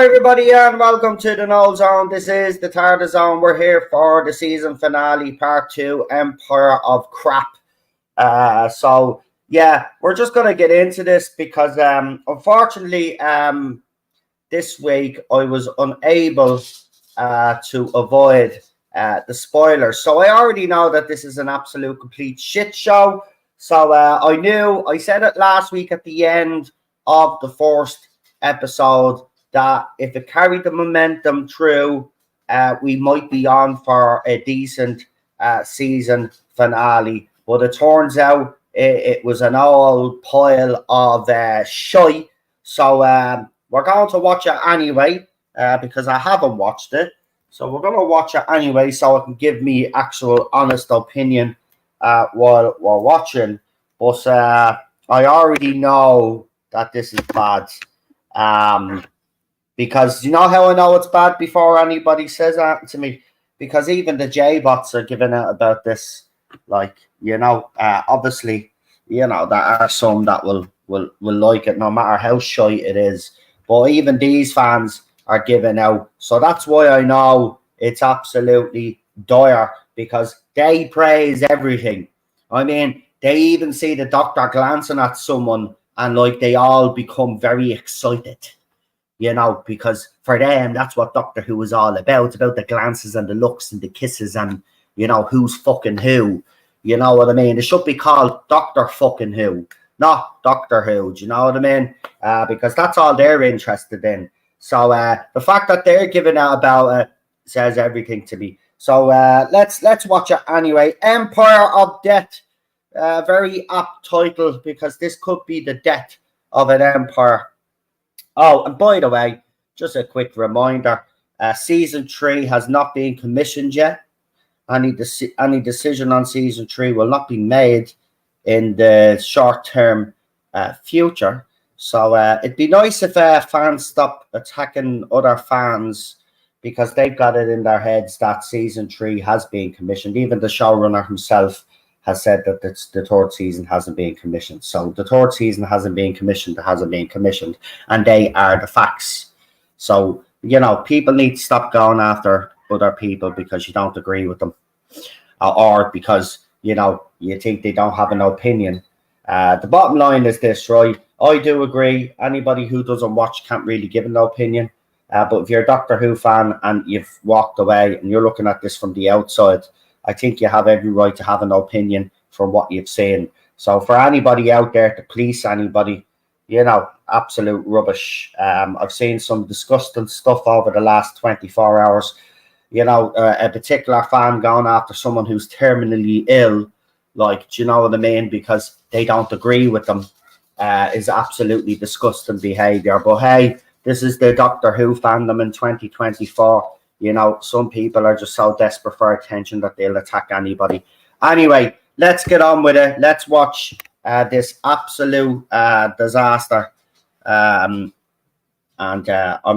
everybody, and welcome to the Null Zone. This is the Tarda Zone. We're here for the season finale, part 2, Empire of Crap. We're just going to get into this because, unfortunately, this week I was unable to avoid the spoilers. So I already know that this is an absolute complete shit show. So I said it last week at the end of the first episode that if it carried the momentum through, we might be on for a decent season finale. But it turns out it was an old pile of shite. So we're going to watch it anyway because I haven't watched it. So we're going to watch it anyway so it can give me actual honest opinion while we're watching. But I already know that this is bad. Because you know how I know it's bad before anybody says that to me? Because even the J-bots are giving out about this. Obviously, there are some that will like it no matter how shite it is. But even these fans are giving out. So that's why I know it's absolutely dire, because they praise everything. I mean, they even see the doctor glancing at someone and they all become very excited. Because for them, that's what Doctor Who is all about the glances and the looks and the kisses and, who's fucking who. You know what I mean? It should be called Doctor fucking Who, not Doctor Who. Do you know what I mean? Because that's all they're interested in. So the fact that they're giving out about it says everything to me. So let's watch it anyway. Empire of Death. Very apt title, because this could be the death of an empire. Oh, and by the way, just a quick reminder, Season 3 has not been commissioned yet. Any decision on Season 3 will not be made in the short-term future. So it'd be nice if fans stop attacking other fans, because they've got it in their heads that Season 3 has been commissioned. Even the showrunner himself has said that the third season hasn't been commissioned. So the third season hasn't been commissioned, and they are the facts. So, people need to stop going after other people because you don't agree with them, or because, you think they don't have an opinion. The bottom line is this, right? I do agree. Anybody who doesn't watch can't really give an opinion. But if you're a Doctor Who fan and you've walked away and you're looking at this from the outside, I think you have every right to have an opinion from what you've seen. So for anybody out there to police anybody, absolute rubbish. I've seen some disgusting stuff over the last 24 hours. A particular fan going after someone who's terminally ill, do you know what I mean? Because they don't agree with them, is absolutely disgusting behaviour. But hey, this is the Doctor Who fandom in 2024. Some people are just so desperate for attention that they'll attack anybody. Anyway, let's get on with it. Let's watch this absolute disaster. I'm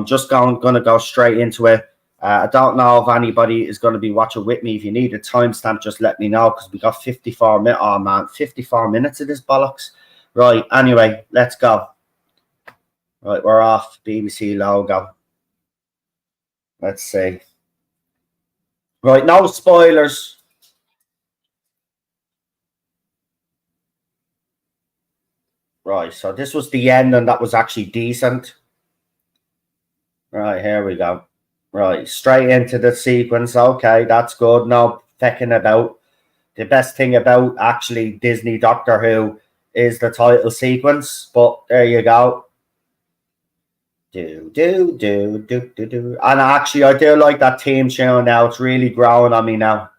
just going to go straight into it. I don't know if anybody is going to be watching with me. If you need a timestamp, just let me know, because we got 54 minutes. Oh, man, 54 minutes of this bollocks. Right, anyway, let's go. Right, we're off. BBC logo. Let's see. Right, no spoilers. Right, so this was the end, and that was actually decent. Right, here we go. Right, straight into the sequence. Okay, that's good. No fecking about. The best thing about actually Disney Doctor Who is the title sequence, but there you go. And actually, I do like that theme tune now. It's really growing on me now.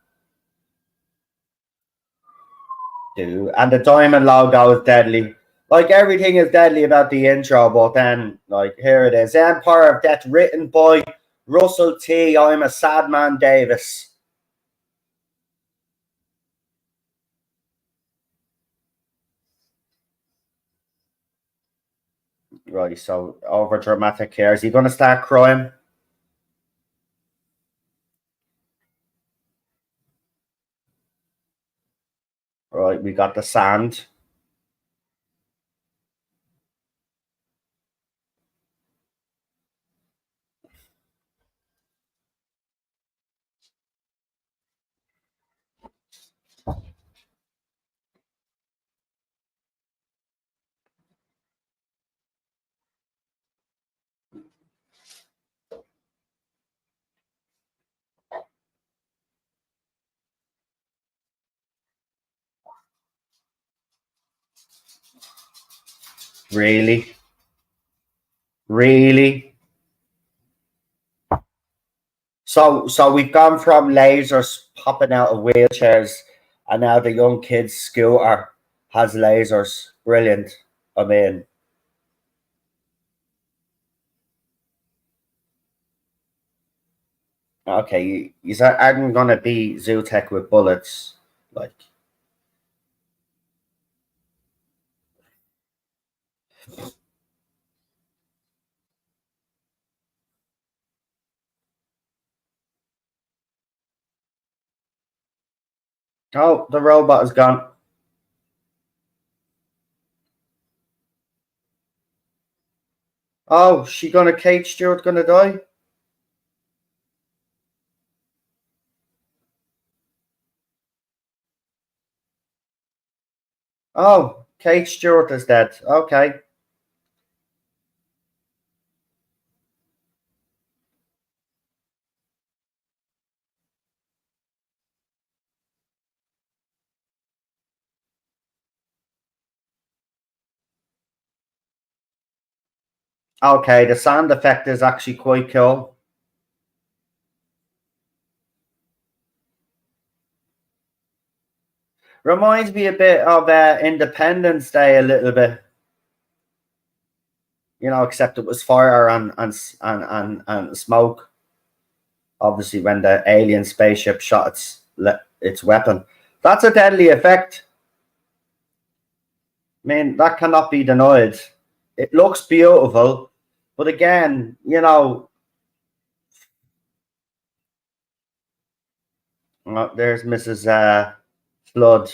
And the diamond logo is deadly. Everything is deadly about the intro, but then, here it is. Empire of Death, written by Russell T. I'm a Sad Man Davis. Right, so over dramatic here. Is he going to start crying? Right, we got the sand. Really? Really? So we've gone from lasers popping out of wheelchairs, and now the young kids' scooter has lasers. Brilliant. I mean, okay, you aren't gonna be Zootech with bullets, like. Oh, the robot is gone. Oh, she gonna Kate Stewart gonna die? Oh, Kate Stewart is dead. Okay. Okay, the sound effect is actually quite cool. Reminds me a bit of Independence Day a little bit, except it was fire and smoke. Obviously, when the alien spaceship shot its weapon, that's a deadly effect. I mean, that cannot be denied. It looks beautiful, but again, there's Mrs. Flood.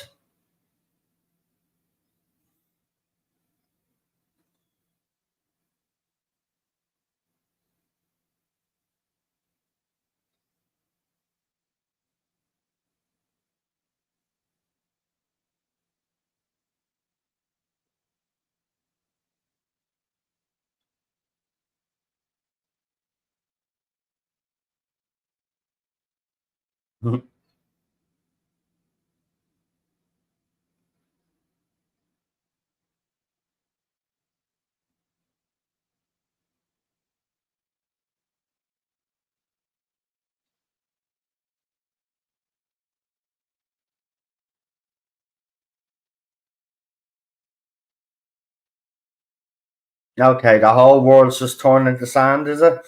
Okay, the whole world's just turned into sand, is it?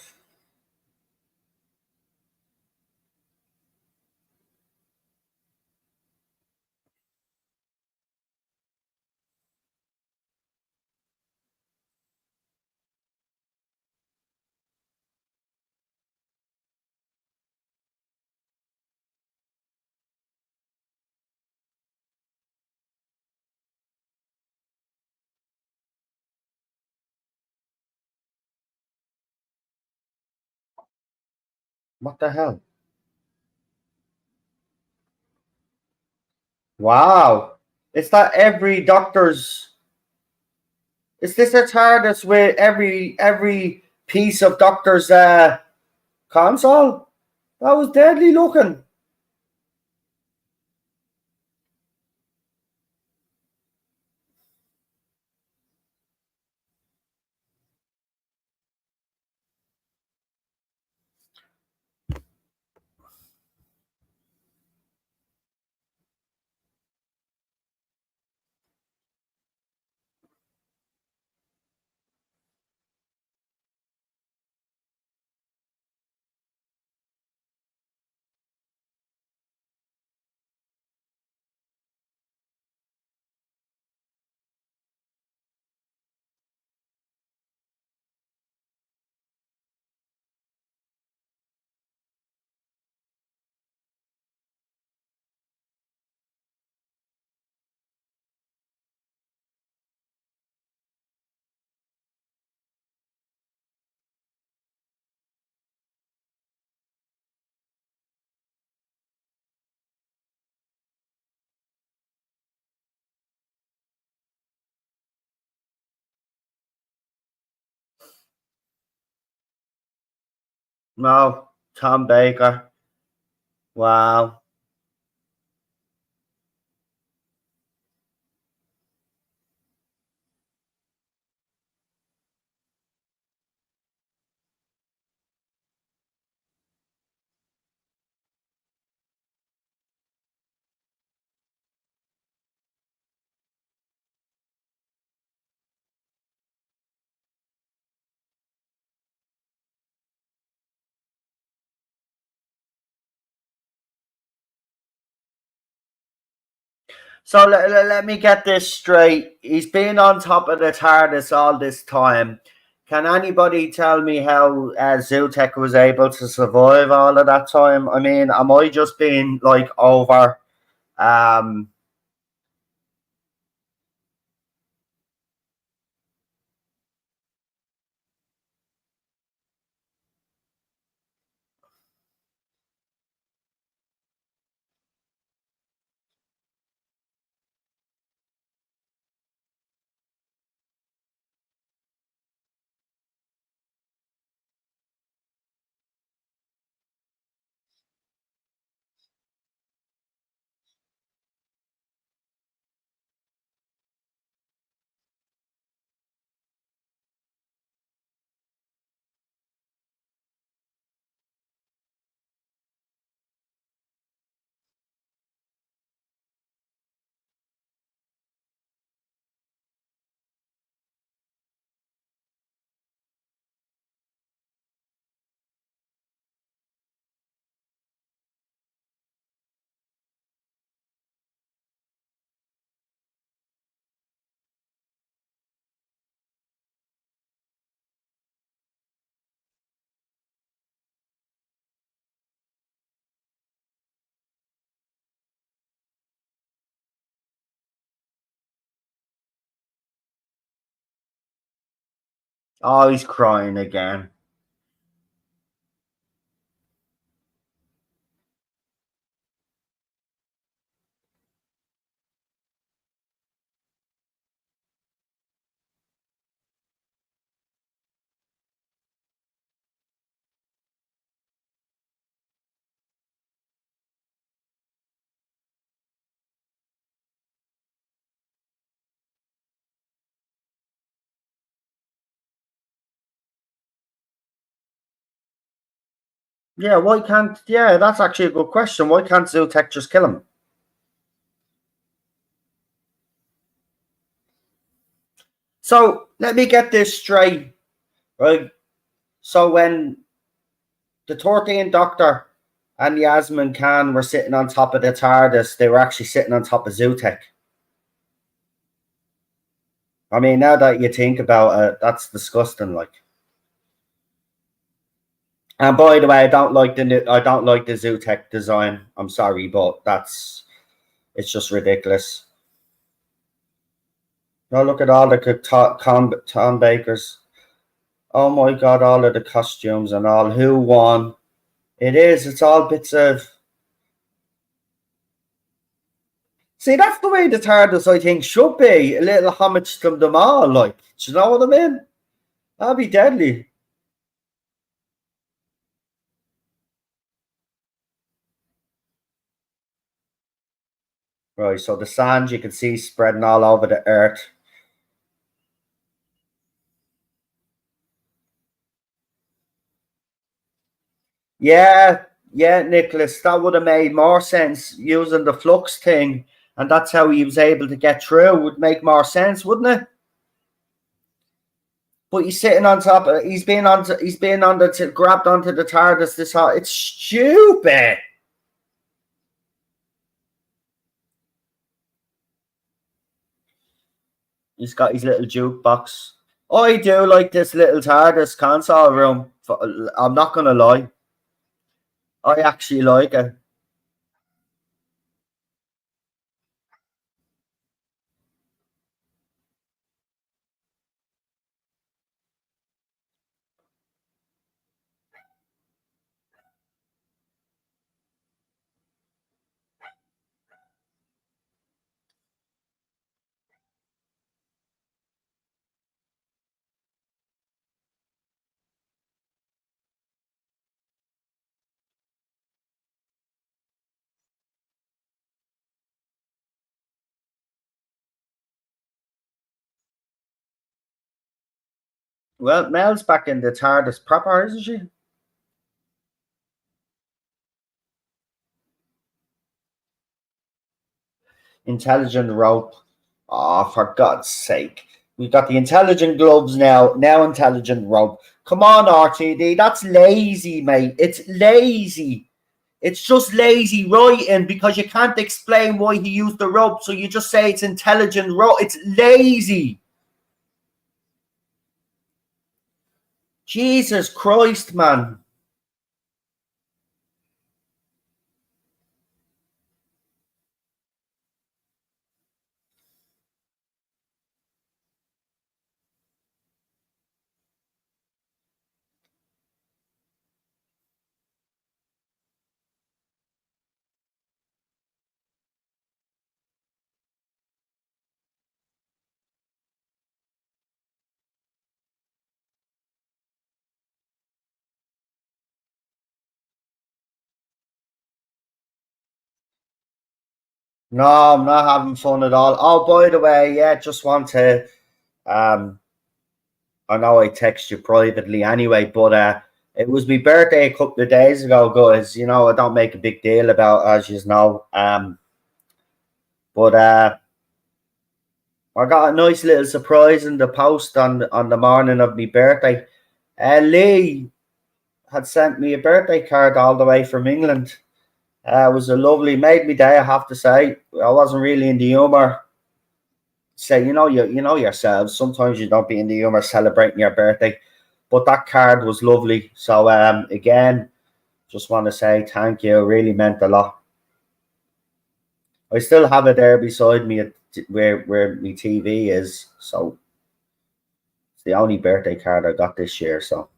What the hell? Wow. Is that every doctor's? Is this a TARDIS with every piece of doctor's console? That was deadly looking. No, Tom Baker. Wow. So let me get this straight. He's been on top of the TARDIS all this time. Can anybody tell me how Zootek was able to survive all of that time? I mean, am I just being like over? Um, oh, he's crying again. Yeah, why can't? Yeah, that's actually a good question. Why can't Zootek just kill him? So let me get this straight, right? So when the 13th Doctor and Yasmin Khan were sitting on top of the TARDIS, they were actually sitting on top of Zootek. I mean, now that you think about it, that's disgusting. Like, and by the way, I don't like the Zootek design. I'm sorry, but it's just ridiculous. Now look at all the Tom Bakers. Oh my God, all of the costumes and all. Who won? It is. It's all bits of. See, that's the way the TARDIS, I think, should be. A little homage to them all. Like, do you know what I mean? That'd be deadly. Right, so the sand you can see spreading all over the earth. Yeah, yeah, Nicholas, that would have made more sense using the flux thing, and that's how he was able to get through. Would make more sense, wouldn't it? But he's sitting on top of. He's been on the grabbed onto the TARDIS. This whole. It's stupid. He's got his little jukebox. I do like this little TARDIS console room. I'm not gonna lie. I actually like it. Well, Mel's back in the TARDIS proper, isn't she? Intelligent rope. Oh, for God's sake. We've got the intelligent gloves now. Now intelligent rope. Come on, RTD. That's lazy, mate. It's lazy. It's just lazy writing because you can't explain why he used the rope, so you just say it's intelligent rope. It's lazy. Jesus Christ, man. No, I'm not having fun at all. Oh, by the way, yeah, just want to I know I text you privately anyway, but it was my birthday a couple of days ago, guys. You know, I don't make a big deal about, as you know. But I got a nice little surprise in the post on the morning of my birthday. Lee had sent me a birthday card all the way from England. It was a lovely, made me day, I have to say. I wasn't really in the humour. Say, you know yourselves. Sometimes you don't be in the humour celebrating your birthday, but that card was lovely. So again, just want to say thank you. It really meant a lot. I still have it there beside me where my TV is. So it's the only birthday card I got this year. So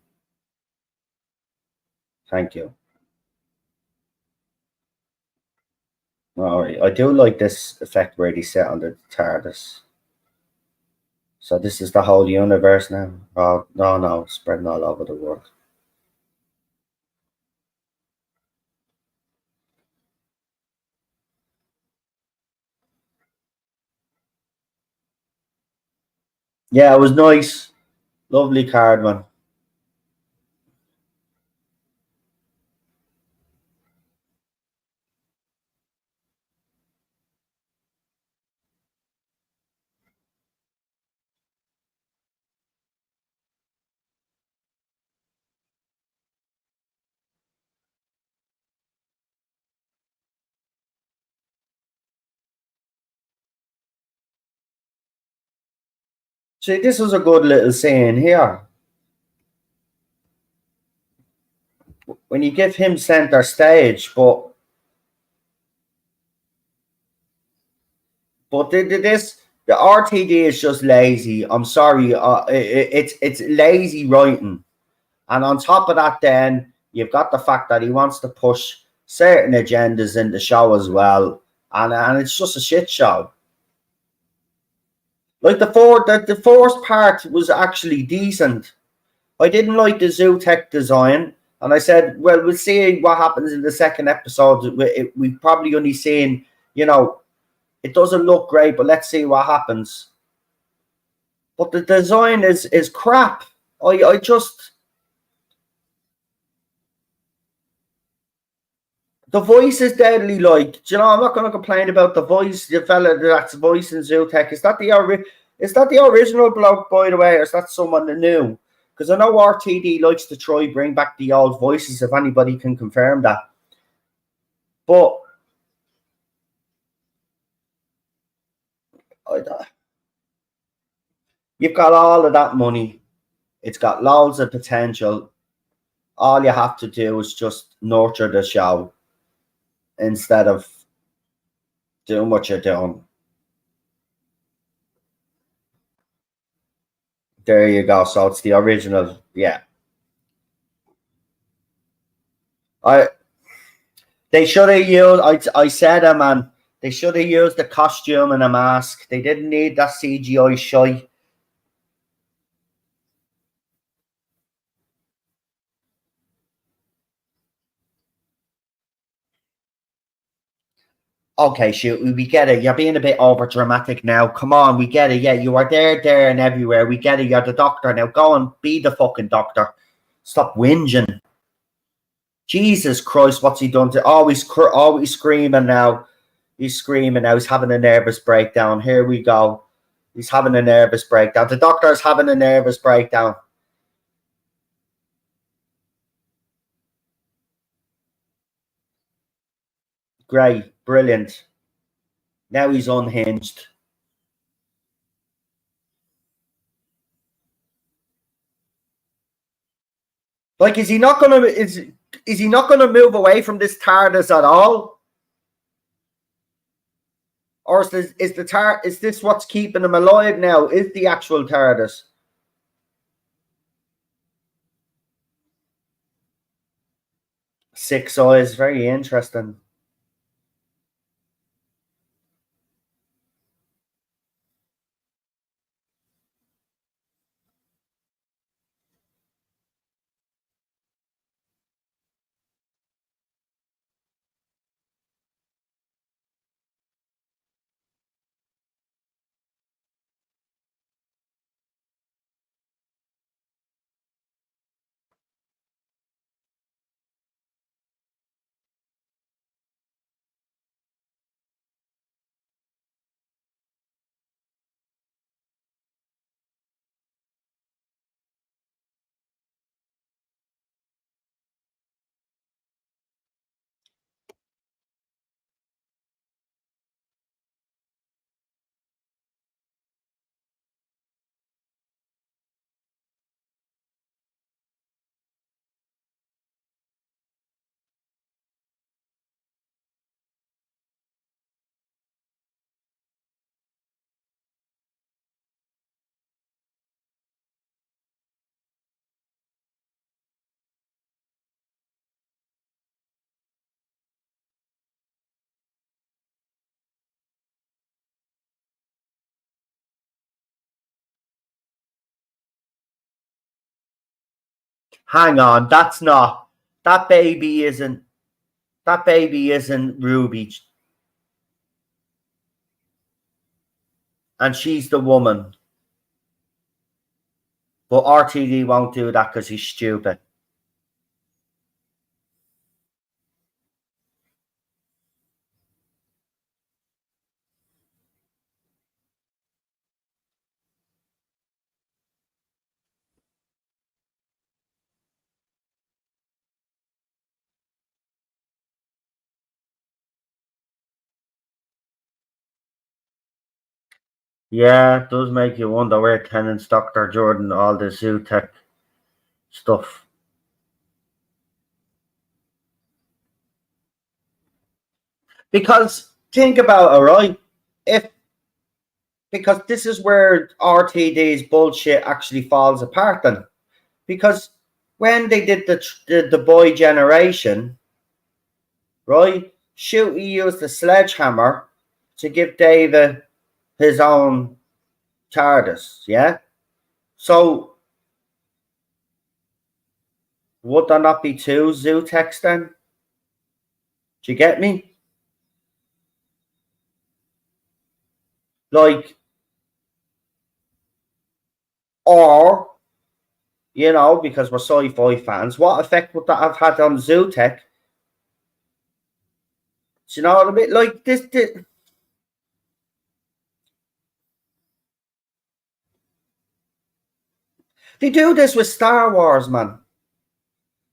thank you. All right, I do like this effect where they sit on the TARDIS. So this is the whole universe now. Oh no, spreading all over the world. Yeah, it was nice. Lovely card, man. See, this was a good little scene here. When you give him center stage, but the RTD is just lazy. I'm sorry, it's lazy writing, and on top of that, then you've got the fact that he wants to push certain agendas in the show as well, and it's just a shit show. Like the first part was actually decent. I didn't like the zoo tech design, and I said, well, we'll see what happens in the second episode. We've probably only seen, it doesn't look great, but let's see what happens. But the design is crap. I just the voice is deadly. Like, I'm not going to complain about the voice. The fella that's voicing Zootech, is that the original bloke, by the way, or is that someone new? Because I know RTD likes to try bring back the old voices. If anybody can confirm that, but you've got all of that money. It's got loads of potential. All you have to do is just nurture the show instead of doing what you're doing. There you go. So it's the original. Yeah. I They should have used. I said, man. They should have used the costume and a mask. They didn't need that CGI shy. Okay, shoot, we get it. You're being a bit over dramatic now. Come on, we get it. Yeah, you are there, and everywhere. We get it. You're the doctor now. Go and be the fucking doctor. Stop whinging. Jesus Christ, what's he done to? Oh, he's screaming now. He's screaming now. He's having a nervous breakdown. Here we go. He's having a nervous breakdown. The doctor is having a nervous breakdown. Great, brilliant. Now he's unhinged. Like, is he not gonna move away from this TARDIS at all? Or is this what's keeping him alive now? Is the actual TARDIS? Six eyes, very interesting. Hang on, that baby isn't Ruby, and she's the woman. But RTD won't do that because he's stupid. Yeah, it does make you wonder where Tennant's Dr. Jordan, all the Zootech stuff. Because think about it, right? Because this is where RTD's bullshit actually falls apart then. Because when they did the boy generation, right? Shooty used the sledgehammer to give David his own TARDIS, yeah? So would there not be two Zootechs then? Do you get me? Like, or, you know, because we're sci-fi fans, what effect would that have had on Zootech? Do you know what I mean? Like, this they do this with Star Wars, man.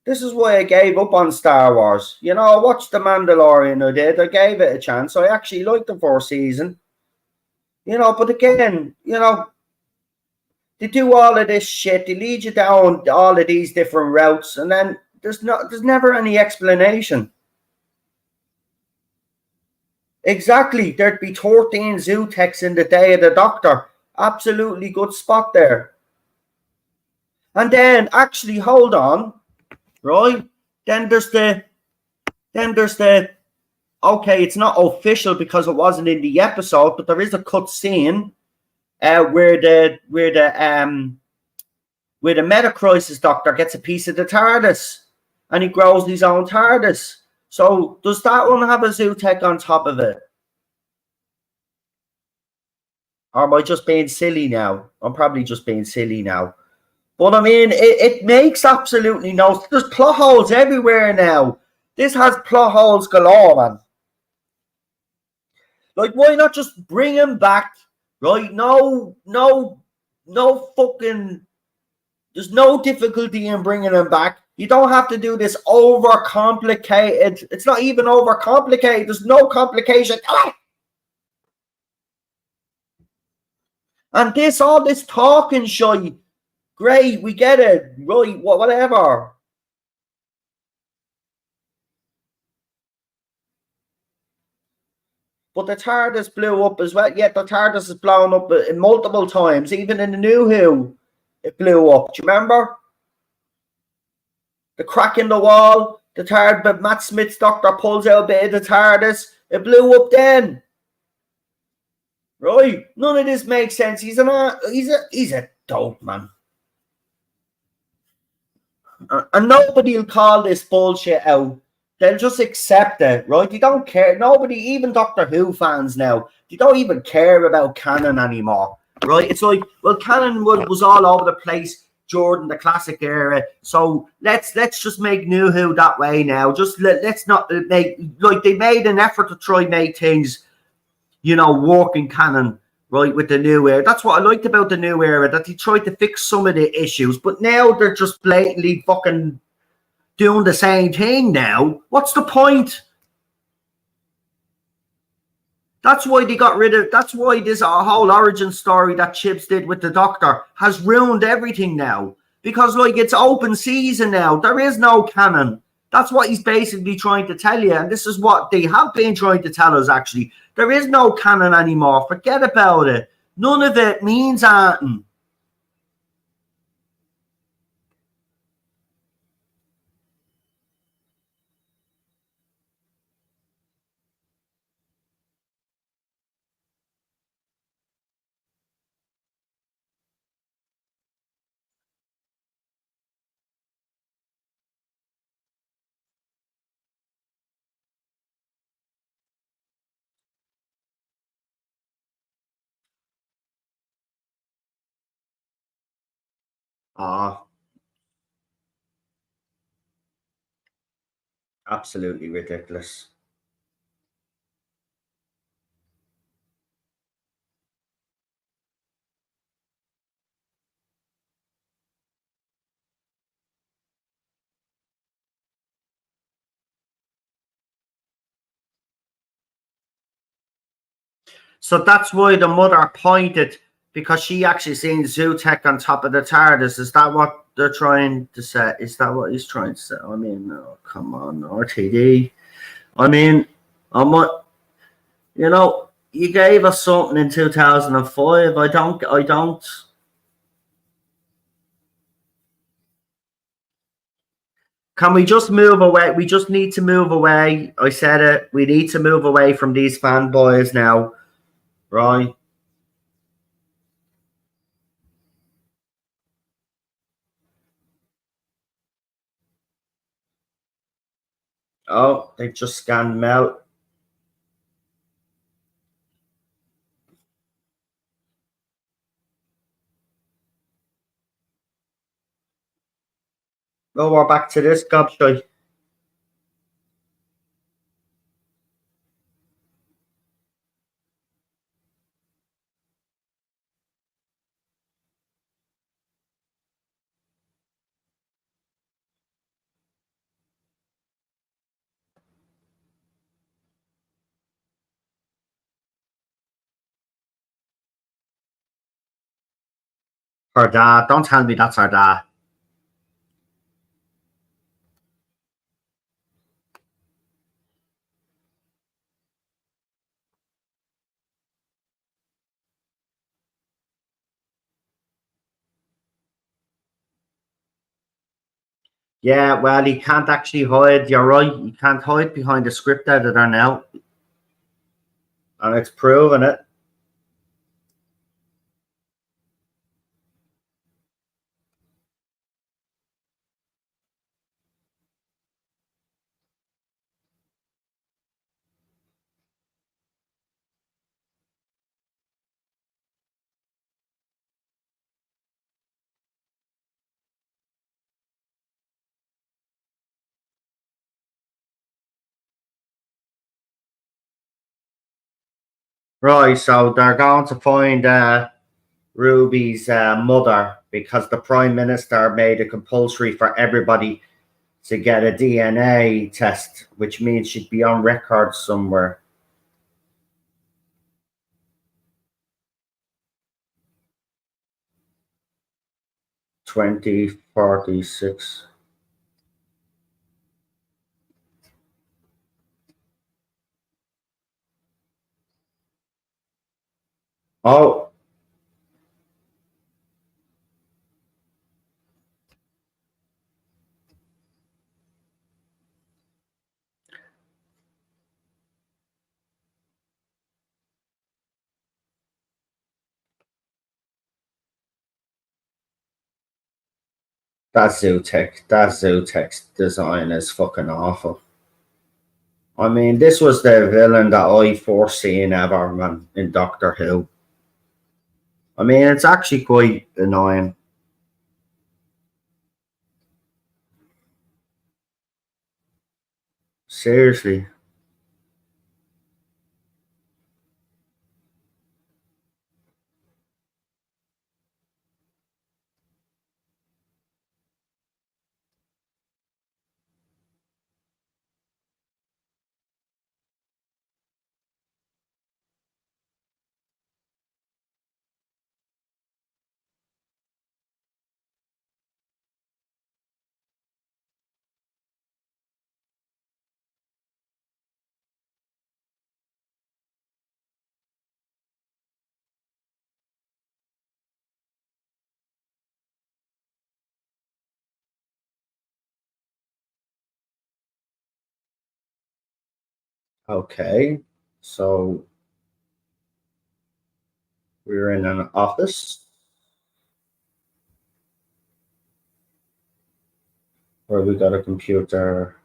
This is why I gave up on Star Wars. You know, I watched The Mandalorian, I did. I gave it a chance. I actually liked the first season. You know, but again, you know, they do all of this shit. They lead you down all of these different routes, and then there's never any explanation. Exactly. There'd be 13 Zootechs in the Day of the Doctor. Absolutely good spot there. And then actually, hold on, right? Then there's the okay, it's not official because it wasn't in the episode, but there is a cut scene where the Metacrisis Doctor gets a piece of the TARDIS and he grows his own TARDIS. So does that one have a Zootech on top of it? Or am I just being silly now? I'm probably just being silly now. But I mean, it makes absolutely no... There's plot holes everywhere now. This has plot holes galore, man. Like, why not just bring him back, right? No fucking... There's no difficulty in bringing him back. You don't have to do this overcomplicated. It's not even overcomplicated. There's no complication. And all this talking shy. Great, we get it. Right, whatever. But the TARDIS blew up as well. Yeah, the TARDIS is blown up multiple times. Even in the New Who, it blew up. Do you remember? The crack in the wall, the TARDIS, but Matt Smith's doctor pulls out a bit of the TARDIS. It blew up then. Right? None of this makes sense. He's a dope, man. And nobody will call this bullshit out. They'll just accept it, right? They don't care. Nobody, even Doctor Who fans now, they don't even care about canon anymore, right? It's like, well, canon was all over the place during the classic era, so let's just make New Who that way now. Just let's not make, like, they made an effort to try make things, you know, work in canon, right, with the new era. That's what I liked about the new era, that they tried to fix some of the issues, but now they're just blatantly fucking doing the same thing now. What's the point? That's why they got rid of, that's why this whole origin story that Chips did with the Doctor has ruined everything now. Because, like, it's open season now. There is no canon. That's what he's basically trying to tell you. And this is what they have been trying to tell us, actually. There is no canon anymore. Forget about it. None of it means anything. Absolutely ridiculous. So that's why the mother pointed, because she actually seen Zootek on top of the TARDIS. Is that what they're trying to say? Is that what he's trying to say? I mean, oh, come on, RTD. I mean, you know, you gave us something in 2005. I don't. Can we just move away? We just need to move away. I said it. We need to move away from these fanboys now, right? Oh, they just scanned Mel. Oh, we're back to this gobshite. Her dad. Don't tell me that's her dad. Yeah, well, he can't actually hide. You're right. He can't hide behind the script editor now. And it's proven it. Right, so they're going to find Ruby's mother, because the Prime Minister made it compulsory for everybody to get a DNA test, which means she'd be on record somewhere. $20.46. Oh, that Zootex design is fucking awful. I mean, this was the villain that I foreseen ever, man, in Doctor Who. I mean, it's actually quite annoying. Seriously. Okay. So we're in an office where we got a computer.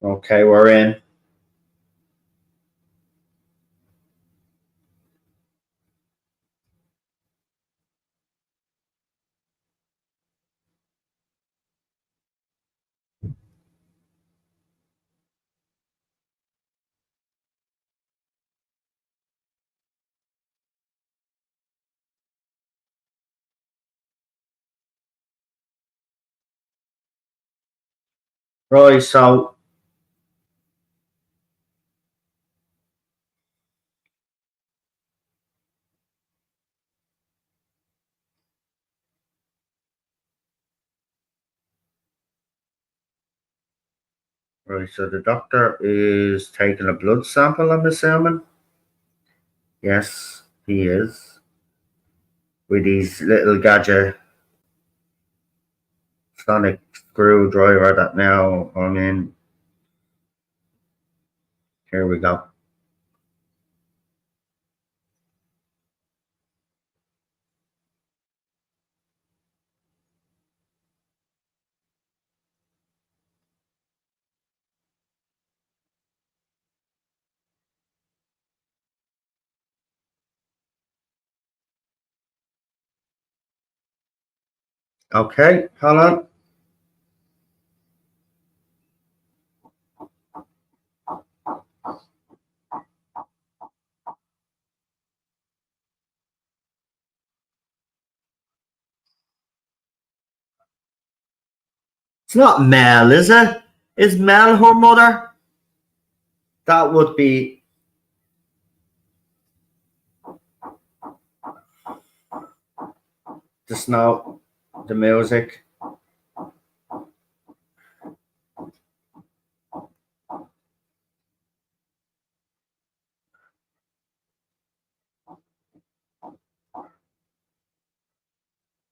Okay, we're in. Right, so the doctor is taking a blood sample, I'm assuming. Yes, he is. With his little gadget sonic screwdriver that now I'm in. Here we go. Okay, hold on. It's not Mel, is it? Is Mel her mother? That would be the snow, the music.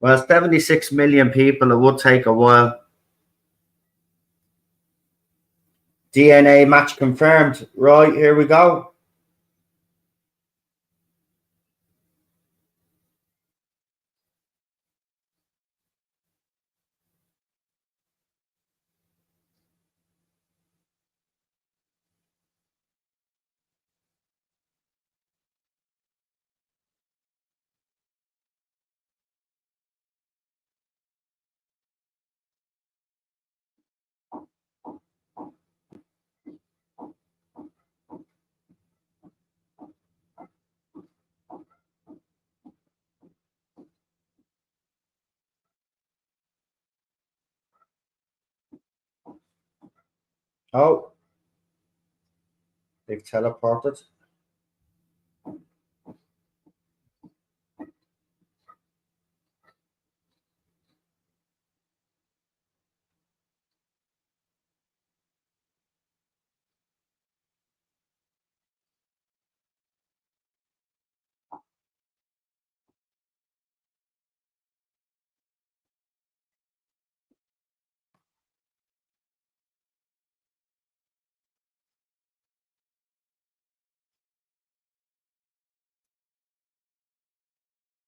Well, 76 million people, it would take a while. DNA match confirmed. Right, here we go. Oh, they've teleported.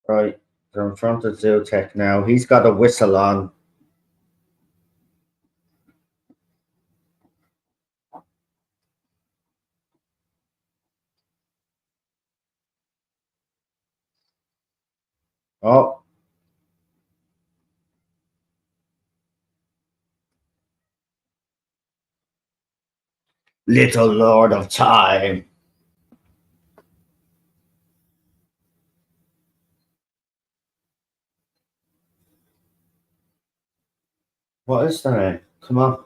Right, they're in front of Zootech now. He's got a whistle on. Oh. Little Lord of Time. What is the name? Come on.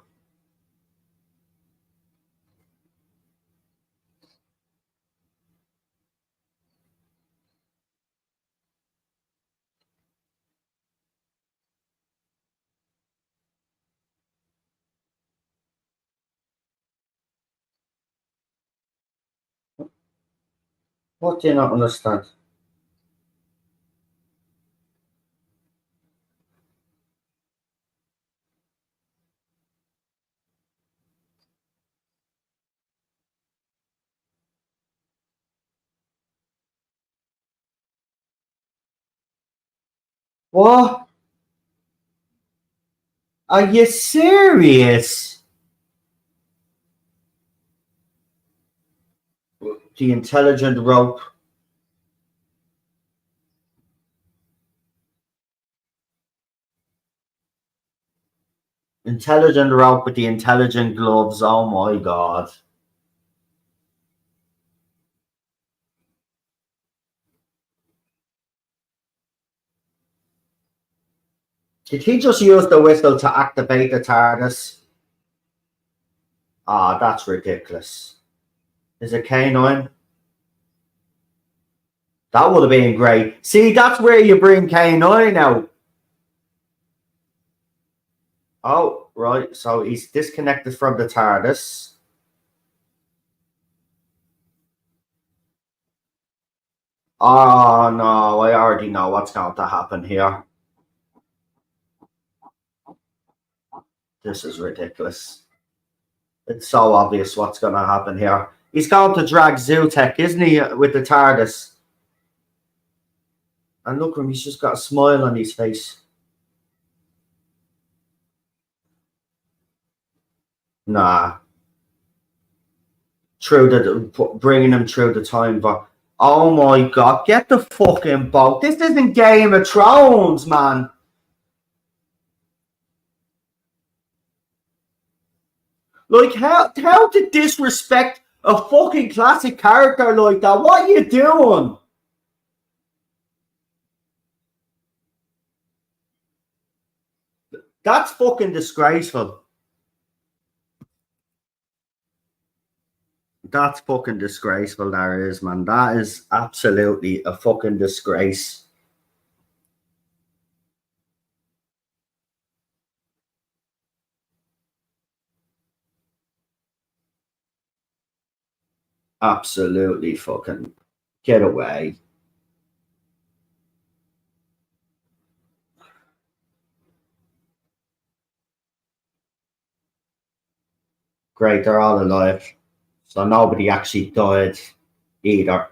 What do you not understand? What? Are you serious? The intelligent rope. Intelligent rope with the intelligent gloves. Oh my god. Did he just use the whistle to activate the TARDIS? Ah, that's ridiculous. Is it K9? That would have been great. See, that's where you bring K9 out. Oh, right. So he's disconnected from the TARDIS. Oh, no. I already know what's going to happen here. This is ridiculous. It's so obvious what's going to happen here. He's going to drag Zootech, isn't he, with the TARDIS? And look at him, he's just got a smile on his face. Nah. Bringing him through the time, but oh my god, get the fucking boat. This isn't Game of Thrones, man. Like, how to disrespect a fucking classic character like that? What are you doing? That's fucking disgraceful. That's fucking disgraceful, that is, man. That is absolutely a fucking disgrace. Absolutely fucking get away. Great, they're all alive. So nobody actually died either.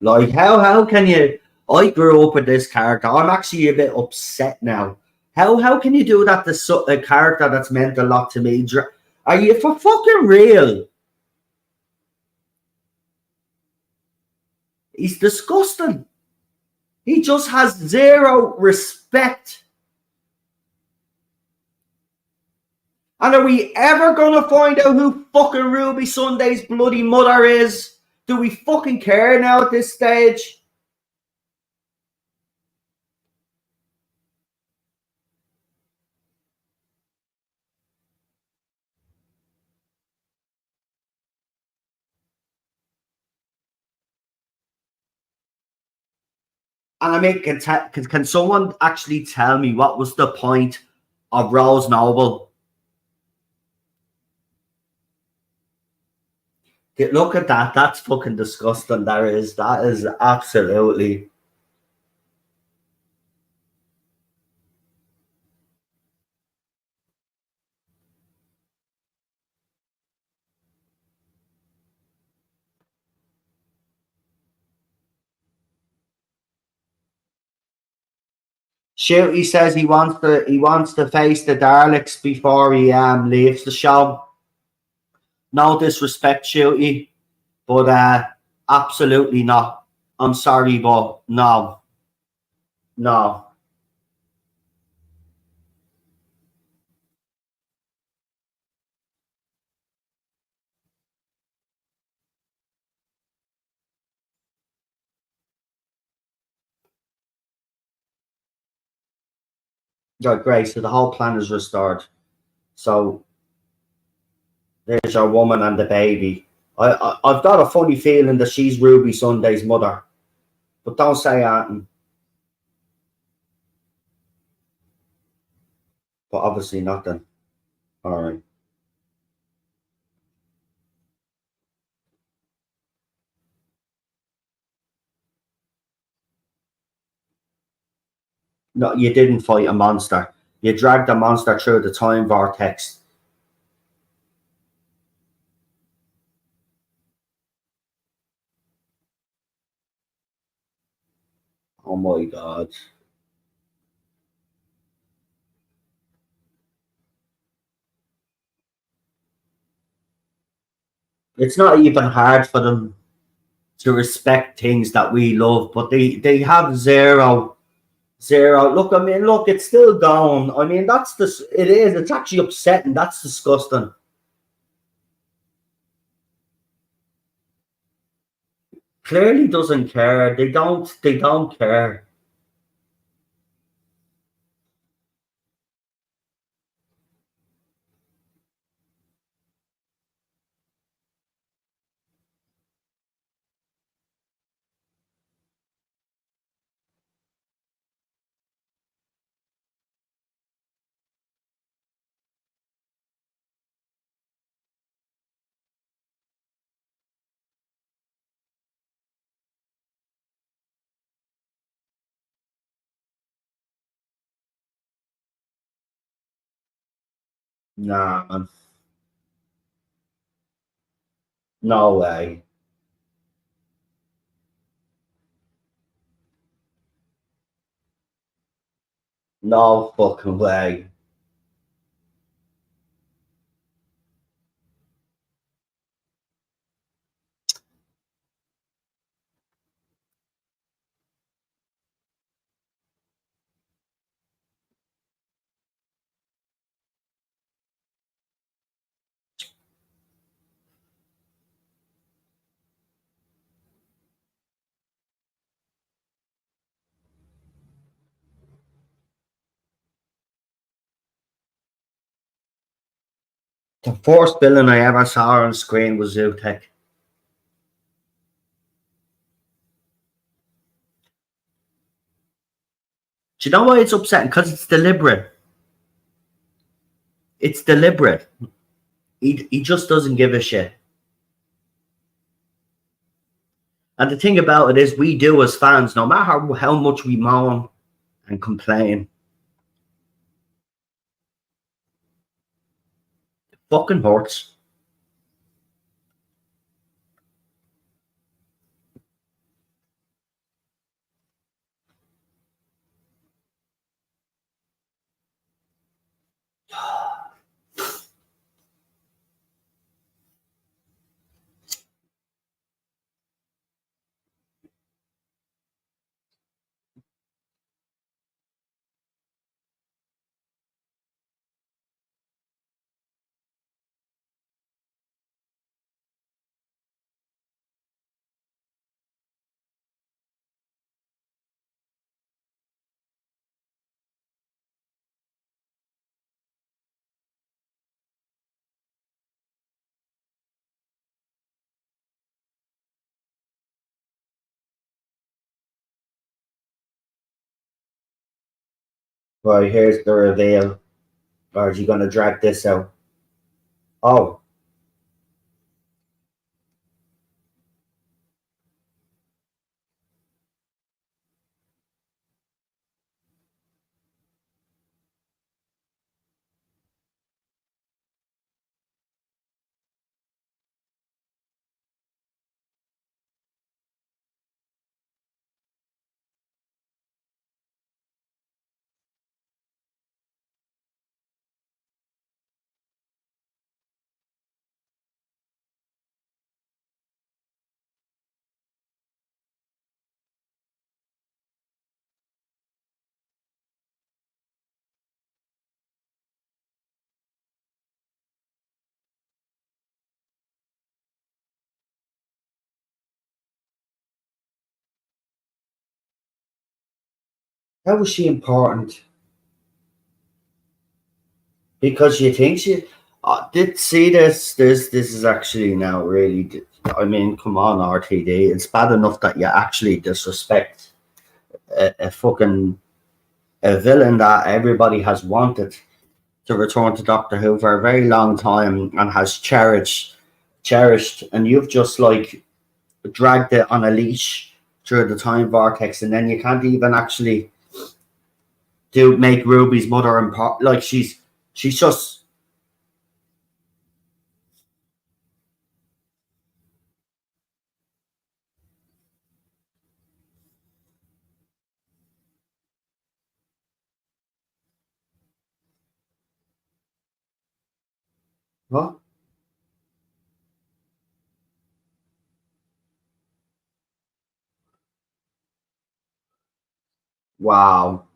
Like, how can you? I grew up with this character. I'm actually a bit upset now. How can you do that to a character that's meant a lot to me? Are you for fucking real? He's disgusting. He just has zero respect. And are we ever gonna find out who fucking Ruby Sunday's bloody mother is? Do we fucking care now at this stage? And I mean, can someone actually tell me what was the point of Rose Noble? Look at that. That's fucking disgusting. That is. That is absolutely. Shoot, he says he wants to face the Daleks before he leaves the show. No disrespect, Shooty, but absolutely not. I'm sorry, but no, no. Right, great. So the whole plan is restored. So there's your woman and the baby. I've got a funny feeling that she's Ruby Sunday's mother, but don't say anything. But obviously nothing. All right. No, you didn't fight a monster. You dragged a monster through the time vortex. Oh my god. It's not even hard for them to respect things that we love, but they have zero. Look, I mean, look, it's still going. I mean, that's this. It is. It's actually upsetting. That's disgusting. Clearly doesn't care. They don't. They don't care. Nah, man. No way. No fucking way. The first villain I ever saw on screen was Zootek. Do you know why it's upsetting? Because it's deliberate. It's deliberate. He just doesn't give a shit. And the thing about it is, we do as fans, no matter how much we moan and complain, it fucking hurts. Right, here's the reveal. Or is he going to drag this out? Oh, how was she important? Because you think she did see this. This is actually now really. I mean, come on, RTD. It's bad enough that you actually disrespect a fucking a villain that everybody has wanted to return to Doctor Who for a very long time and has cherished, and you've just like dragged it on a leash through the time vortex, and then you can't even actually do make Ruby's mother important. Like she's just what? Wow.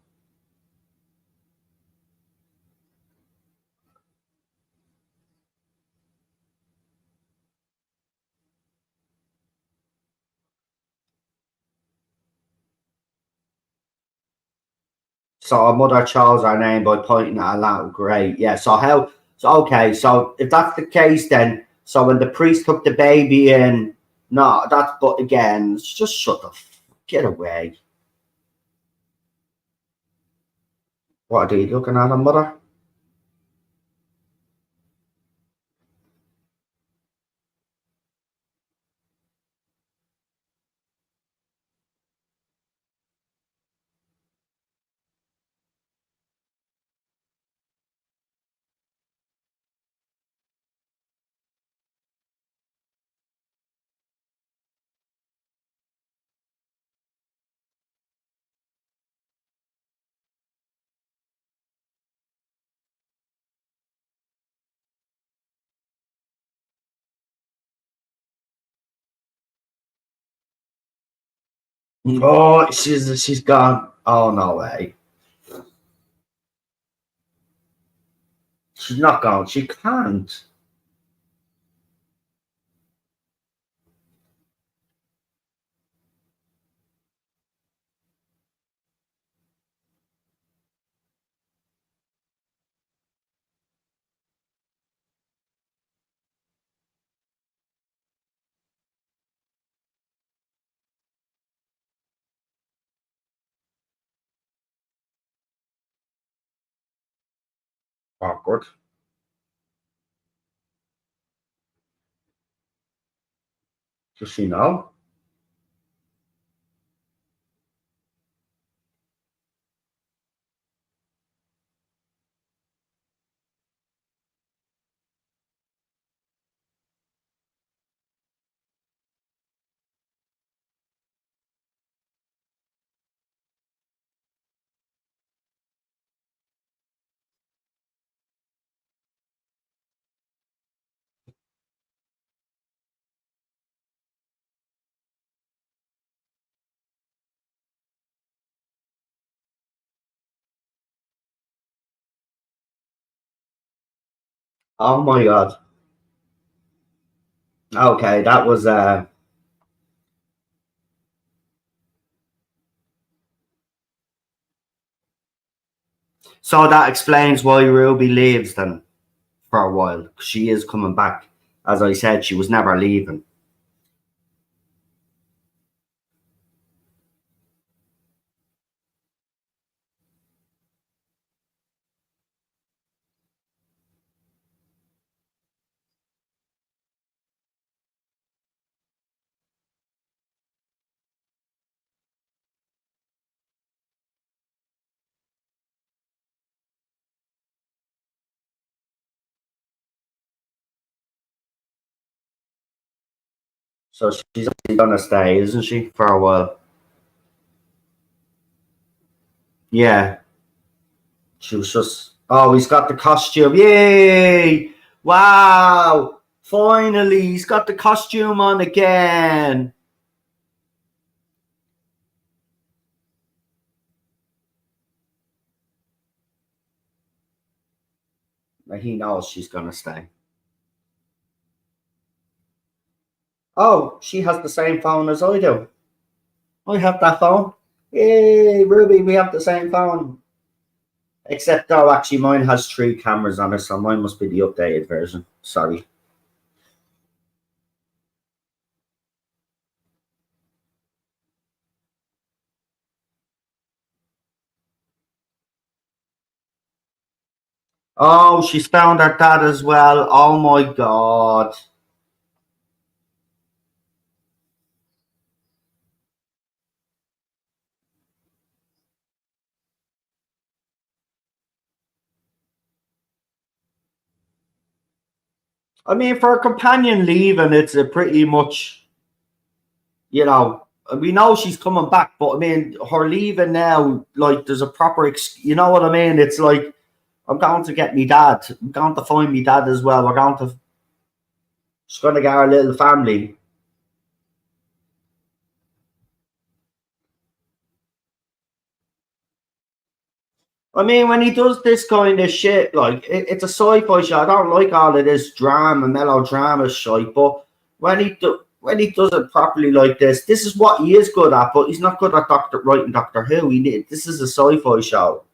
So our mother chose our name by pointing at a lamp. Great. Yeah. So how? So okay. So if that's the case, then so when the priest took the baby in, no, that's but again, just shut the get away. What are you looking at, a mother? Oh, she's gone. Oh no way. She's not gone. She can't. Awkward. Does she know? Oh my god. Okay, that was so that explains why Ruby leaves then for a while. She is coming back. As I said, she was never leaving. So she's actually gonna stay, isn't she, for a while? Yeah. She was just. Oh, he's got the costume! Yay! Wow! Finally, he's got the costume on again. He knows she's gonna stay. Oh, she has the same phone as I do. I have that phone. Yay, Ruby, we have the same phone. Except though, actually, mine has 3 cameras on it, so mine must be the updated version. Sorry. Oh, she's found her dad as well. Oh my god. I mean, for a companion leaving, it's a pretty much, you know, we know she's coming back, but I mean, her leaving now, like, there's a proper, you know what I mean? It's like, I'm going to get me dad. I'm going to find me dad as well. We're going to, she's going to get our little family. I mean, when he does this kind of shit, like, it's a sci-fi show. I don't like all of this drama, melodrama shit, but when he does it properly like this is what he is good at. But he's not good at writing Doctor Who. This is a sci-fi show.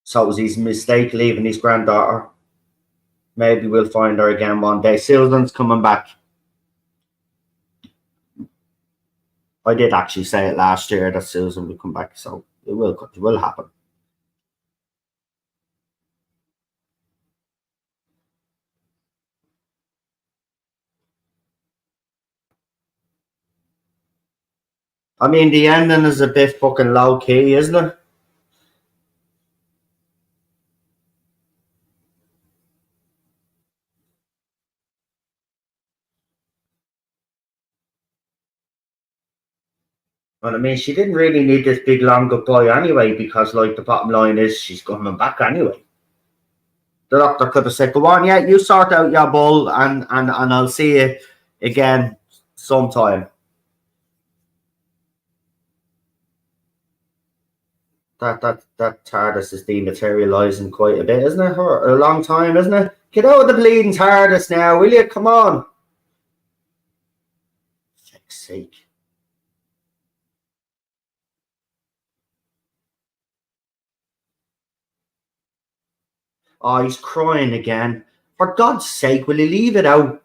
So it was his mistake leaving his granddaughter. Maybe we'll find her again one day. Susan's coming back. I did actually say it last year that Susan will come back, so it will happen. I mean, the ending is a bit fucking low key, isn't it? And I mean, she didn't really need this big long goodbye anyway, because like the bottom line is she's coming back anyway. The doctor could have said, "Go on, yeah, you sort out your bull, and I'll see you again sometime." That TARDIS is dematerializing quite a bit, isn't it? For a long time, isn't it? Get out of the bleeding TARDIS now, will you? Come on. For fuck's sake. Oh, he's crying again. For God's sake, will you leave it out?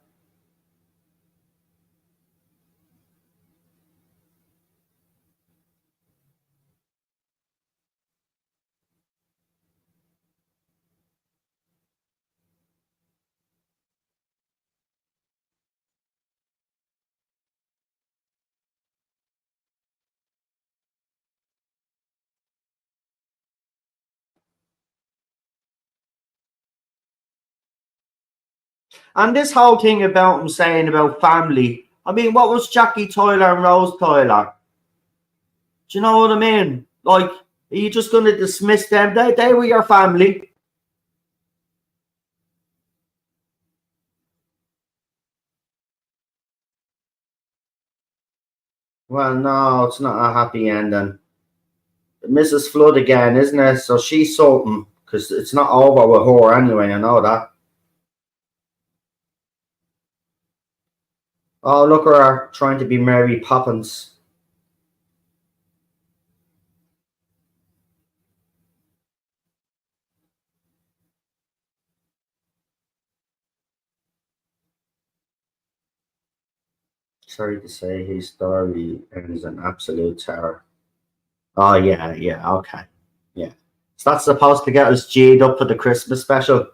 And this whole thing about him saying about family. I mean, what was Jackie Tyler and Rose Tyler? Do you know what I mean? Like, are you just going to dismiss them? They were your family. Well, no, it's not a happy ending. Mrs. Flood again, isn't it? So she's something because it's not over with her anyway. I know that. Oh, look at her trying to be Mary Poppins. Sorry to say, his story ends an absolute terror. Oh yeah, yeah, okay, yeah. So that's supposed to get us G'd up for the Christmas special,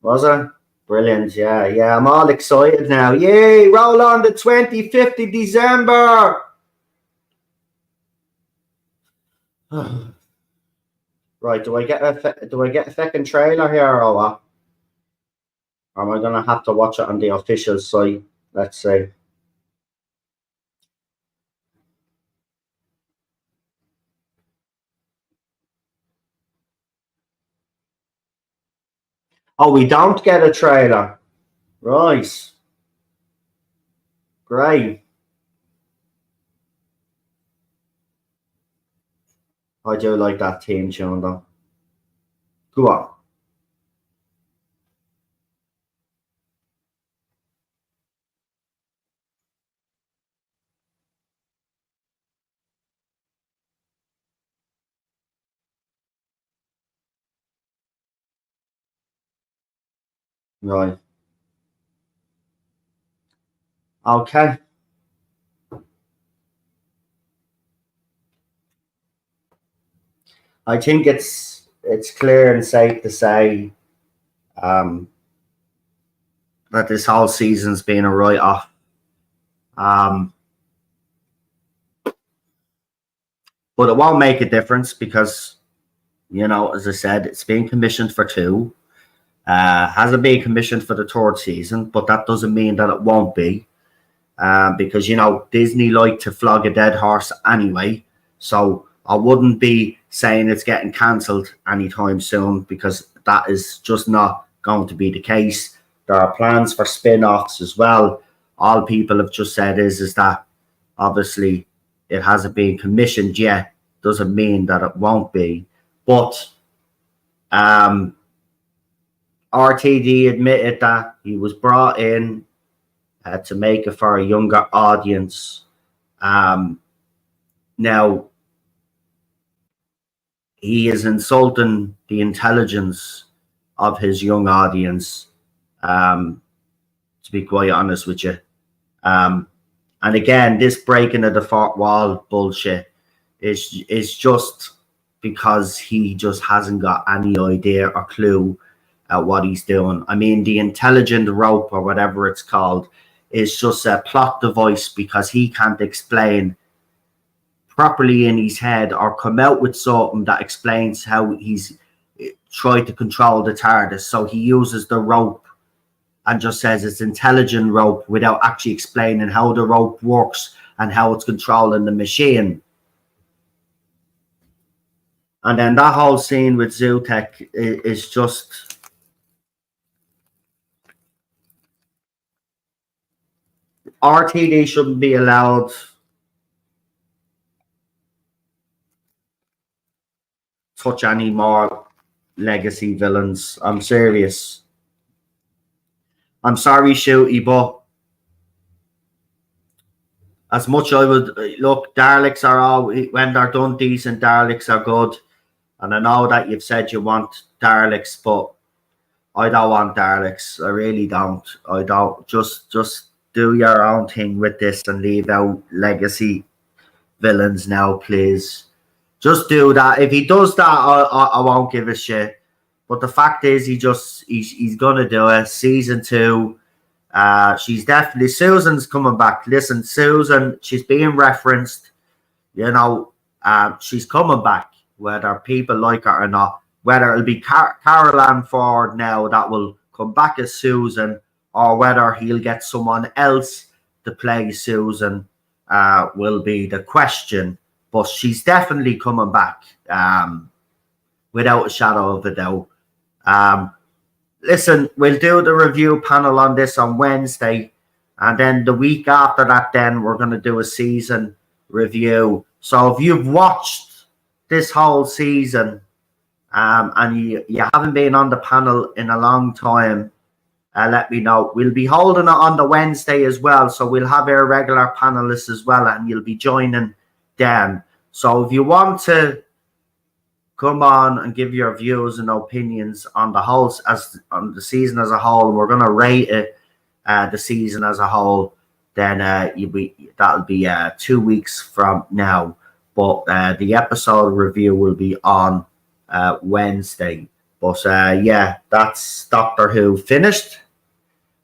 was it? Brilliant, yeah. I'm all excited now. Yay! Roll on the 25th of December. Right, do I get a second trailer here or what? Or am I gonna have to watch it on the official site? Let's see. Oh, we don't get a trailer. Right. Great. I do like that theme tune though. Go on. Right. Okay. I think it's clear and safe to say that this whole season's been a write-off. But it won't make a difference because, as I said, it's been commissioned for 2. Hasn't been commissioned for the 3rd season, but that doesn't mean that it won't be. Because, Disney like to flog a dead horse anyway. So I wouldn't be saying it's getting cancelled anytime soon because that is just not going to be the case. There are plans for spin-offs as well. All people have just said is that obviously it hasn't been commissioned yet. Doesn't mean that it won't be. But RTD admitted that he was brought in to make it for a younger audience. Now, he is insulting the intelligence of his young audience, to be quite honest with you. And again, this breaking of the fourth wall bullshit is just because he just hasn't got any idea or clue at what he's doing. I mean, the intelligent rope or whatever it's called is just a plot device because he can't explain properly in his head or come out with something that explains how he's tried to control the TARDIS. So he uses the rope and just says it's intelligent rope without actually explaining how the rope works and how it's controlling the machine. And then that whole scene with Zootek is just... RTD shouldn't be allowed touch any more legacy villains. I'm serious. I'm sorry, Shooty, but as much I would look, Daleks are all, when they're done decent, Daleks are good. And I know that you've said you want Daleks, but I don't want Daleks. I really don't. I don't. Just do your own thing with this and leave out legacy villains now, please. Just do that. If he does that, I won't give a shit. But the fact is, he's gonna do it. Season 2. She's definitely... Susan's coming back. Listen, Susan, she's being referenced. She's coming back, whether people like her or not. Whether it'll be Carol Ann Ford now that will come back as Susan, or whether he'll get someone else to play Susan, will be the question. But she's definitely coming back, without a shadow of a doubt. Listen, we'll do the review panel on this on Wednesday, and then the week after that, then we're going to do a season review. So if you've watched this whole season, and you haven't been on the panel in a long time, let me know. We'll be holding it on the Wednesday as well, so we'll have our regular panelists as well, and you'll be joining them. So if you want to come on and give your views and opinions on on the season as a whole, and we're going to rate it, the season as a whole, then that'll be 2 weeks from now. But the episode review will be on Wednesday. But yeah, that's Doctor Who finished.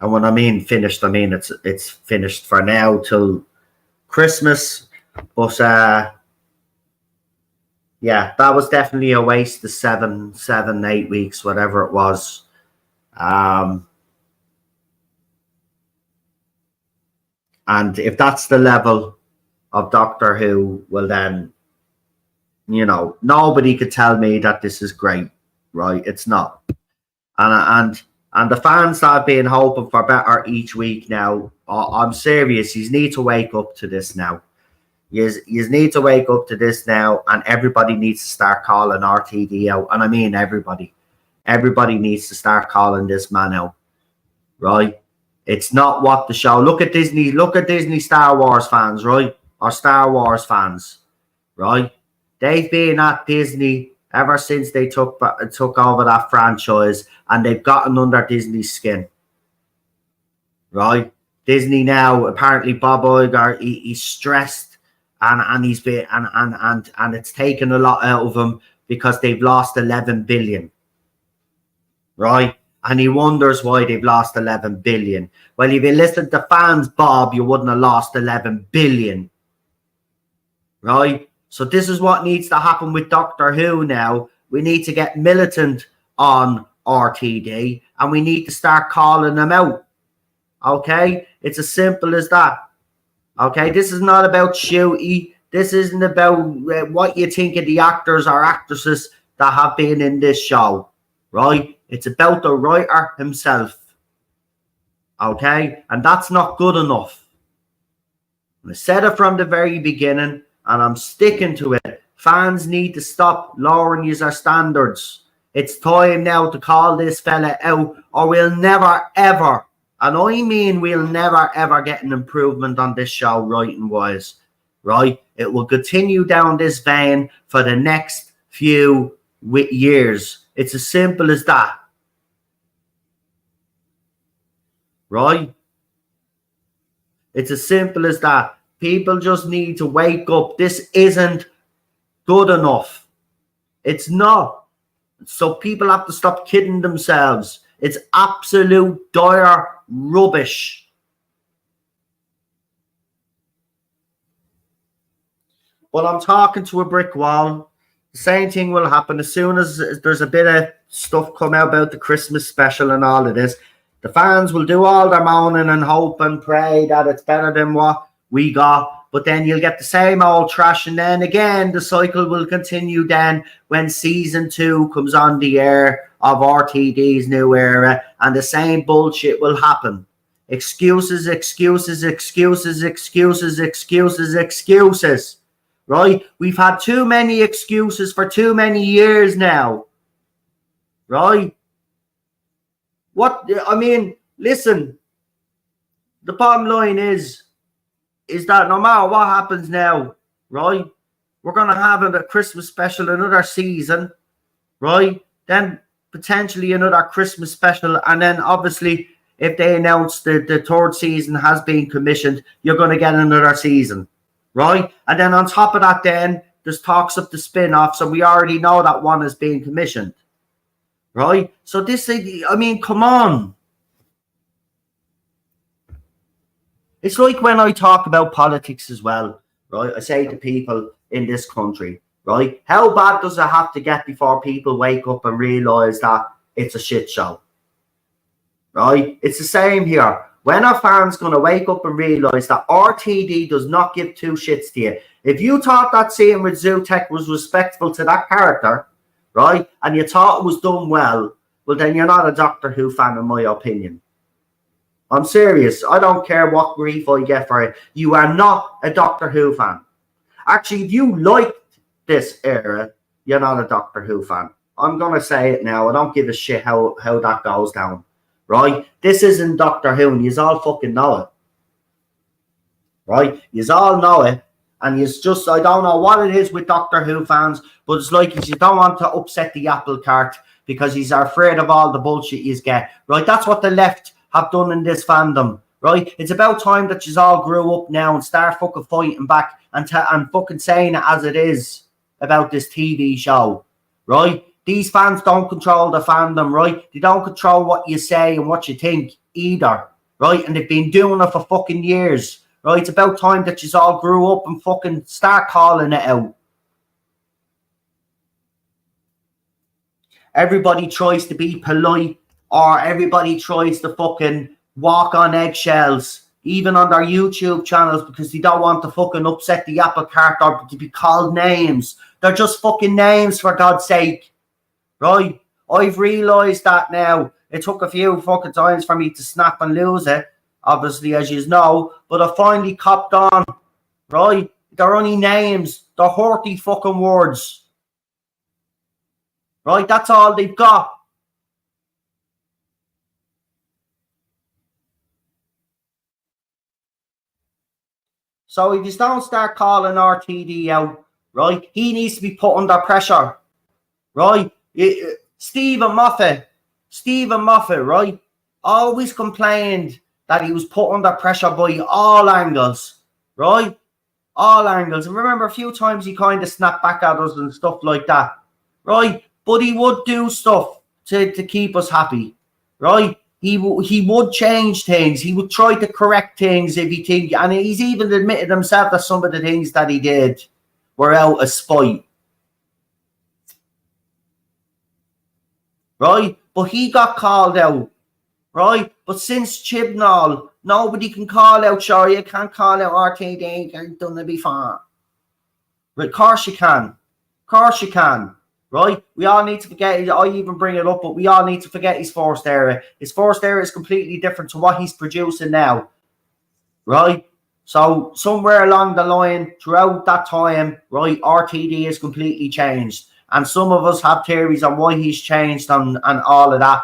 And when I mean finished, I mean it's finished for now till Christmas. But yeah, that was definitely a waste of 8 weeks, whatever it was. And if that's the level of Doctor Who, well then, you know, nobody could tell me that this is great, right? It's not. And the fans that have been hoping for better each week now, I'm serious, you need to wake up to this now. You need to wake up to this now, and everybody needs to start calling RTD out. And I mean everybody. Everybody needs to start calling this man out, right? It's not what the show. Look at Disney Star Wars fans, right? Or Star Wars fans, right? They've been at Disney ever since they took over that franchise, and they've gotten under Disney's skin, right? Disney now, apparently Bob Iger, he's stressed, and he's been and it's taken a lot out of him because they've lost 11 billion, right? And he wonders why they've lost 11 billion. Well, if you listened to fans, Bob, you wouldn't have lost 11 billion, right? So this is what needs to happen with Doctor Who now. We need to get militant on RTD, and we need to start calling them out. Okay? It's as simple as that. Okay? This is not about shooty. This isn't about what you think of the actors or actresses that have been in this show. Right? It's about the writer himself. Okay? And that's not good enough. I said it from the very beginning, and I'm sticking to it. Fans need to stop lowering user standards. It's time now to call this fella out, or we'll never, ever, and I mean we'll never, ever get an improvement on this show writing-wise, right? It will continue down this vein for the next few years. It's as simple as that. Right? It's as simple as that. People just need to wake up. This isn't good enough. It's not. So people have to stop kidding themselves. It's absolute dire rubbish. Well, I'm talking to a brick wall. The same thing will happen as soon as there's a bit of stuff come out about the Christmas special and all of this. The fans will do all their moaning and hope and pray that it's better than what we got, but then you'll get the same old trash, and then again the cycle will continue then when season 2 comes on the air of RTD's new era, and the same bullshit will happen. Excuses, excuses, excuses, excuses, excuses, excuses. Right? We've had too many excuses for too many years now. Right? What, I mean, listen, the bottom line is that no matter what happens now, right, we're going to have a Christmas special, another season, right, then potentially another Christmas special, and then obviously if they announce the third season has been commissioned, you're going to get another season, right? And then on top of that, then there's talks of the spin-offs, and we already know that one is being commissioned, right? So this, I mean, come on. It's like when I talk about politics as well, right? I say to people in this country, right? How bad does it have to get before people wake up and realize that it's a shit show? Right? It's the same here. When are fans going to wake up and realize that RTD does not give two shits to you? If you thought that scene with Zootek was respectful to that character, right, and you thought it was done well, then you're not a Doctor Who fan, in my opinion. I'm serious. I don't care what grief I get for it. You are not a Doctor Who fan. Actually, if you liked this era, you're not a Doctor Who fan. I'm going to say it now. I don't give a shit how that goes down. Right? This isn't Doctor Who, and you all fucking know it. Right? You all know it. And you just, I don't know what it is with Doctor Who fans, but it's like you don't want to upset the apple cart because he's afraid of all the bullshit you get. Right? That's what the left have done in this fandom, right? It's about time that you all grew up now and start fucking fighting back and fucking saying it as it is about this TV show, right? These fans don't control the fandom, right? They don't control what you say and what you think either, right? And they've been doing it for fucking years, right? It's about time that you all grew up and fucking start calling it out. Everybody tries to be polite, or everybody tries to fucking walk on eggshells, even on their YouTube channels, because they don't want to fucking upset the apple cart or to be called names. They're just fucking names, for God's sake. Right? I've realised that now. It took a few fucking times for me to snap and lose it, obviously, as you know, but I finally copped on. Right? They're only names. They're hurty fucking words. Right? That's all they've got. So if you don't start calling RTD out, right, he needs to be put under pressure. Right? Stephen Moffat, right, always complained that he was put under pressure by all angles, right? All angles. And remember, a few times he kind of snapped back at us and stuff like that, right? But he would do stuff to keep us happy, right? He would change things. He would try to correct things if he think, and he's even admitted himself that some of the things that he did were out of spite. Right? But he got called out, right? But since Chibnall, nobody can call out, sure, you can't call out RTD, you're done it before. Right? Of course you can. Right? We all need to forget, I even bring it up, but we all need to forget his first era. His first era is completely different to what he's producing now. Right? So somewhere along the line, throughout that time, right, RTD has completely changed. And some of us have theories on why he's changed and all of that.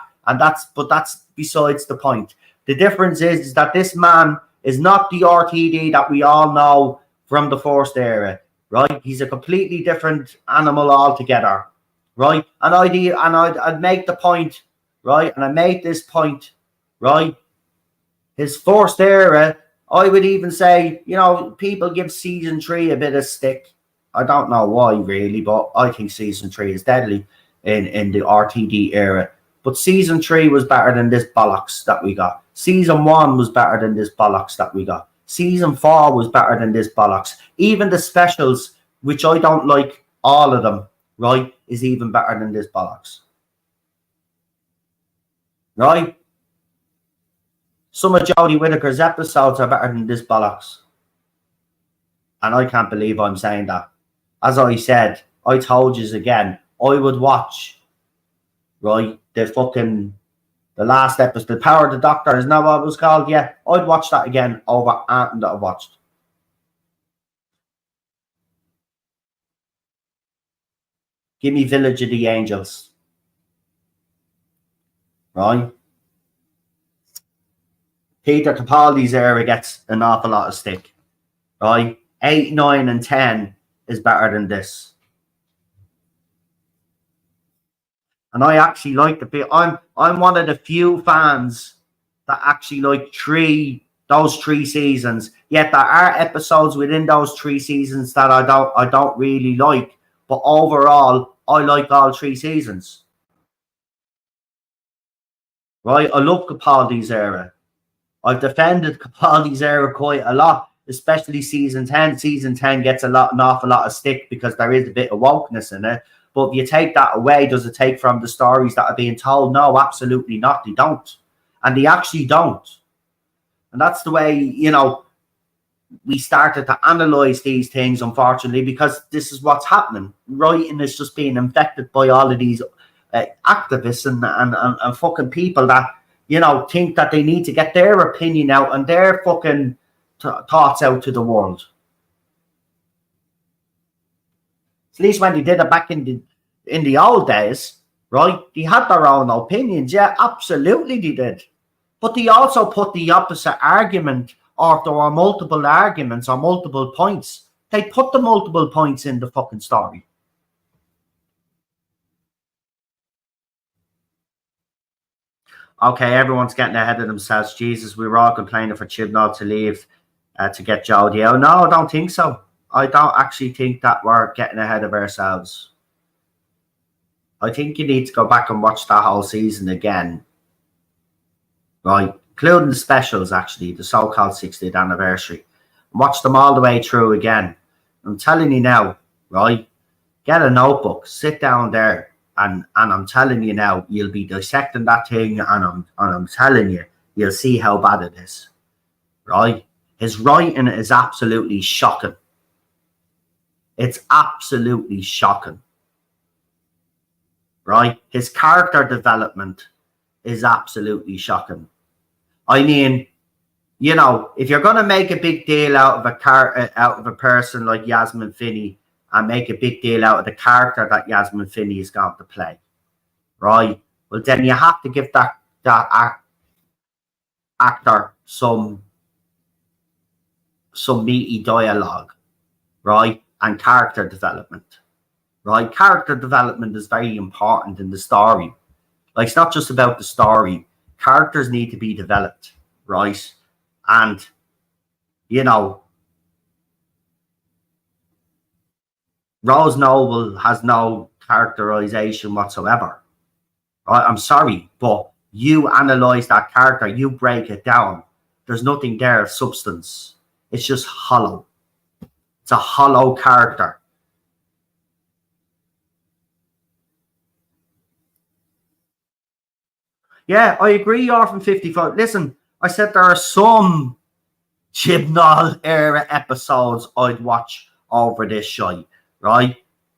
But that's besides the point. The difference is that this man is not the RTD that we all know from the first era, right? He's a completely different animal altogether, right? And I'd make the point, right? And I made this point, right? His first era, I would even say, people give season 3 a bit of stick. I don't know why, really, but I think season 3 is deadly in the RTD era. But season 3 was better than this bollocks that we got. Season 1 was better than this bollocks that we got. Season 4 was better than this bollocks. Even the specials, which I don't like all of them, right, is even better than this bollocks. Right? Some of Jodie Whittaker's episodes are better than this bollocks. And I can't believe I'm saying that. As I said, I told you again, I would watch, right, the last episode, The Power of the Doctor, isn't that what it was called? Yeah, I'd watch that again over anything that I watched. Give me Village of the Angels. Right? Peter Capaldi's era gets an awful lot of stick. Right? 8, 9, and 10 is better than this. And I actually like the bit. I'm one of the few fans that actually like those 3 seasons. Yet there are episodes within those 3 seasons that I don't really like. But overall, I like all 3 seasons. Right? I love Capaldi's era. I've defended Capaldi's era quite a lot, especially season 10. Season 10 gets an awful lot of stick because there is a bit of wokeness in it. But if you take that away, does it take from the stories that are being told? No, absolutely not. They don't. And they actually don't. And that's the way, we started to analyze these things, unfortunately, because this is what's happening. Writing is just being infected by all of these activists and fucking people that, think that they need to get their opinion out and their fucking thoughts out to the world. At least when they did it back in the old days, right? They had their own opinions. Yeah, absolutely they did. But they also put the opposite argument, or if there were multiple arguments or multiple points, they put the multiple points in the fucking story. Okay, everyone's getting ahead of themselves. Jesus, we were all complaining for Chibnall to leave to get Jodie out. No, I don't think so. I don't actually think that we're getting ahead of ourselves. I think you need to go back and watch that whole season again, right? Including the specials, actually, the so-called 60th anniversary. Watch them all the way through again. I'm telling you now, right? Get a notebook, sit down there, and I'm telling you now, you'll be dissecting that thing, and I'm telling you, you'll see how bad it is, right? His writing is absolutely shocking. It's absolutely shocking, right? His character development is absolutely shocking. I mean, you know, if you're going to make a big deal out of a person like Yasmin Finney and make a big deal out of the character that Yasmin Finney is going to play, right? Well, then you have to give that actor some meaty dialogue, right? And character development, right? Character development is very important in the story. Like, it's not just about the story. Characters need to be developed, right? And, you know, Rose Noble has no characterization whatsoever. Right? I'm sorry, but you analyze that character, you break it down. There's nothing there of substance. It's just hollow. It's a hollow character. Yeah, I agree, Orphan 55. Listen, I said there are some Chibnall era episodes I'd watch over this show, right?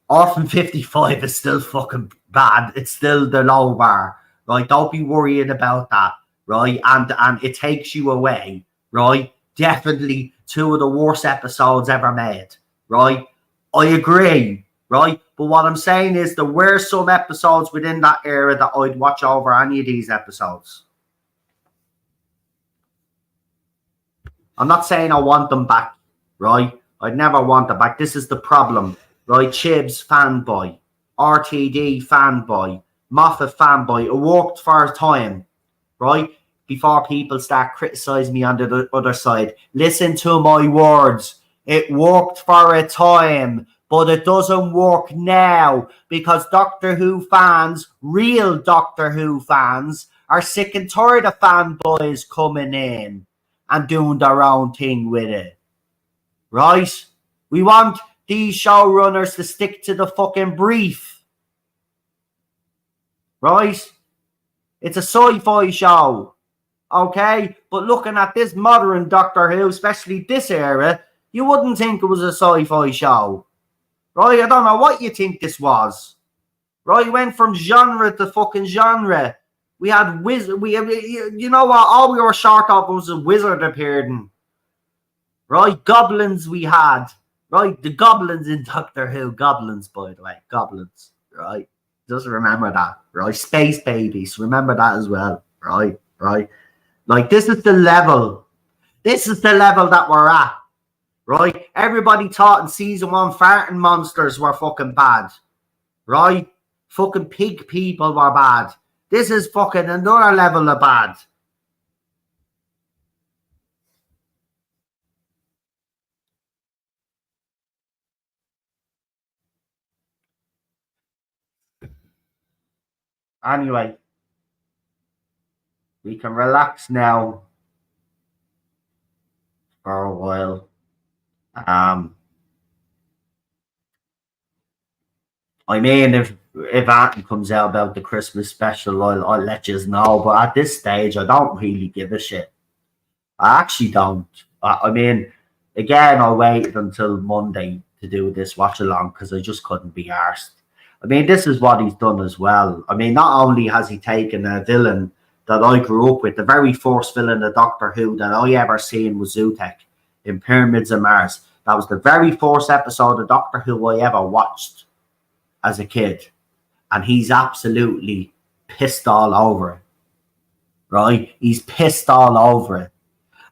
Orphan 55 is still fucking bad. It's still the low bar, right? Don't be worrying about that, right? And it takes you away, right? Definitely two of the worst episodes ever made, right? I agree, right? But what I'm saying is there were some episodes within that era that I'd watch over any of these episodes. I'm not saying I want them back, right? I'd never want them back. This is the problem, right? Chibs fanboy, RTD fanboy, Moffat fanboy. It worked for a time, right? Before people start criticizing me on the other side. Listen to my words. It worked for a time, but it doesn't work now because Doctor Who fans, real Doctor Who fans, are sick and tired of fanboys coming in and doing their own thing with it, right? We want these showrunners to stick to the fucking brief, right? It's a sci-fi show, okay? But looking at this modern Doctor Who, especially this era, you wouldn't think it was a sci-fi show, right? I don't know what you think this was, right? It went from genre to fucking genre. We had wizard. You know what? All we were short of was a wizard appearing. Right, goblins we had. Right, the goblins in Doctor Who. Goblins, by the way, goblins. Right, just remember that. Right, space babies. Remember that as well. Right, right. Like this is the level. This is the level that we're at. Right, everybody thought in season 1 farting monsters were fucking bad. Right, fucking pig people were bad. This is fucking another level of bad. Anyway, we can relax now for a while. I mean, if anything comes out about the Christmas special, I'll let you know. But at this stage, I don't really give a shit. I actually don't. I mean, again, I waited until Monday to do this watch along because I just couldn't be arsed. I mean, this is what he's done as well. I mean, not only has he taken a villain that I grew up with, the very first villain of Doctor Who that I ever seen was Zutek in Pyramids of Mars. That was the very first episode of Doctor Who I ever watched as a kid. And he's absolutely pissed all over it. Right? He's pissed all over it.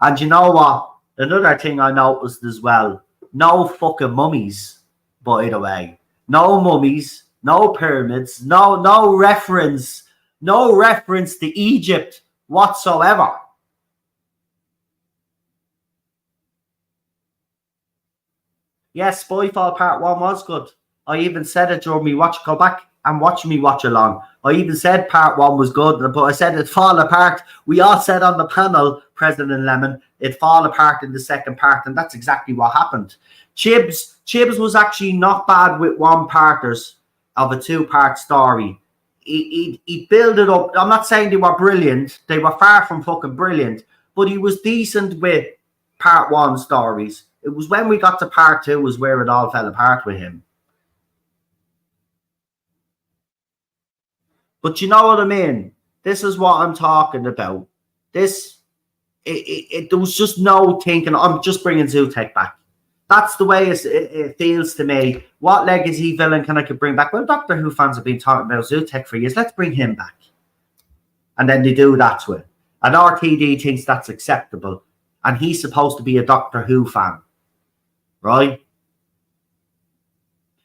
And you know what? Another thing I noticed as well, no fucking mummies, by the way. No mummies, no pyramids, no reference to Egypt whatsoever. Yes, Spyfall Part 1 was good. I even said it during me watch. Go back and watching me watch along. I even said part 1 was good, but I said it'd fall apart. We all said on the panel, President Lemon, it'd fall apart in the second part, and that's exactly what happened. Chibs was actually not bad with one-parters of a 2-part story. He built it up. I'm not saying they were brilliant. They were far from fucking brilliant, but he was decent with part 1 stories. It was when we got to part 2 was where it all fell apart with him. But you know what I mean? This is what I'm talking about. There was just no thinking, I'm just bringing Zutec back. That's the way it feels to me. What legacy villain can I bring back? Well, Doctor Who fans have been talking about Zutec for years. Let's bring him back. And then they do that to it. And RTD thinks that's acceptable. And he's supposed to be a Doctor Who fan. Right?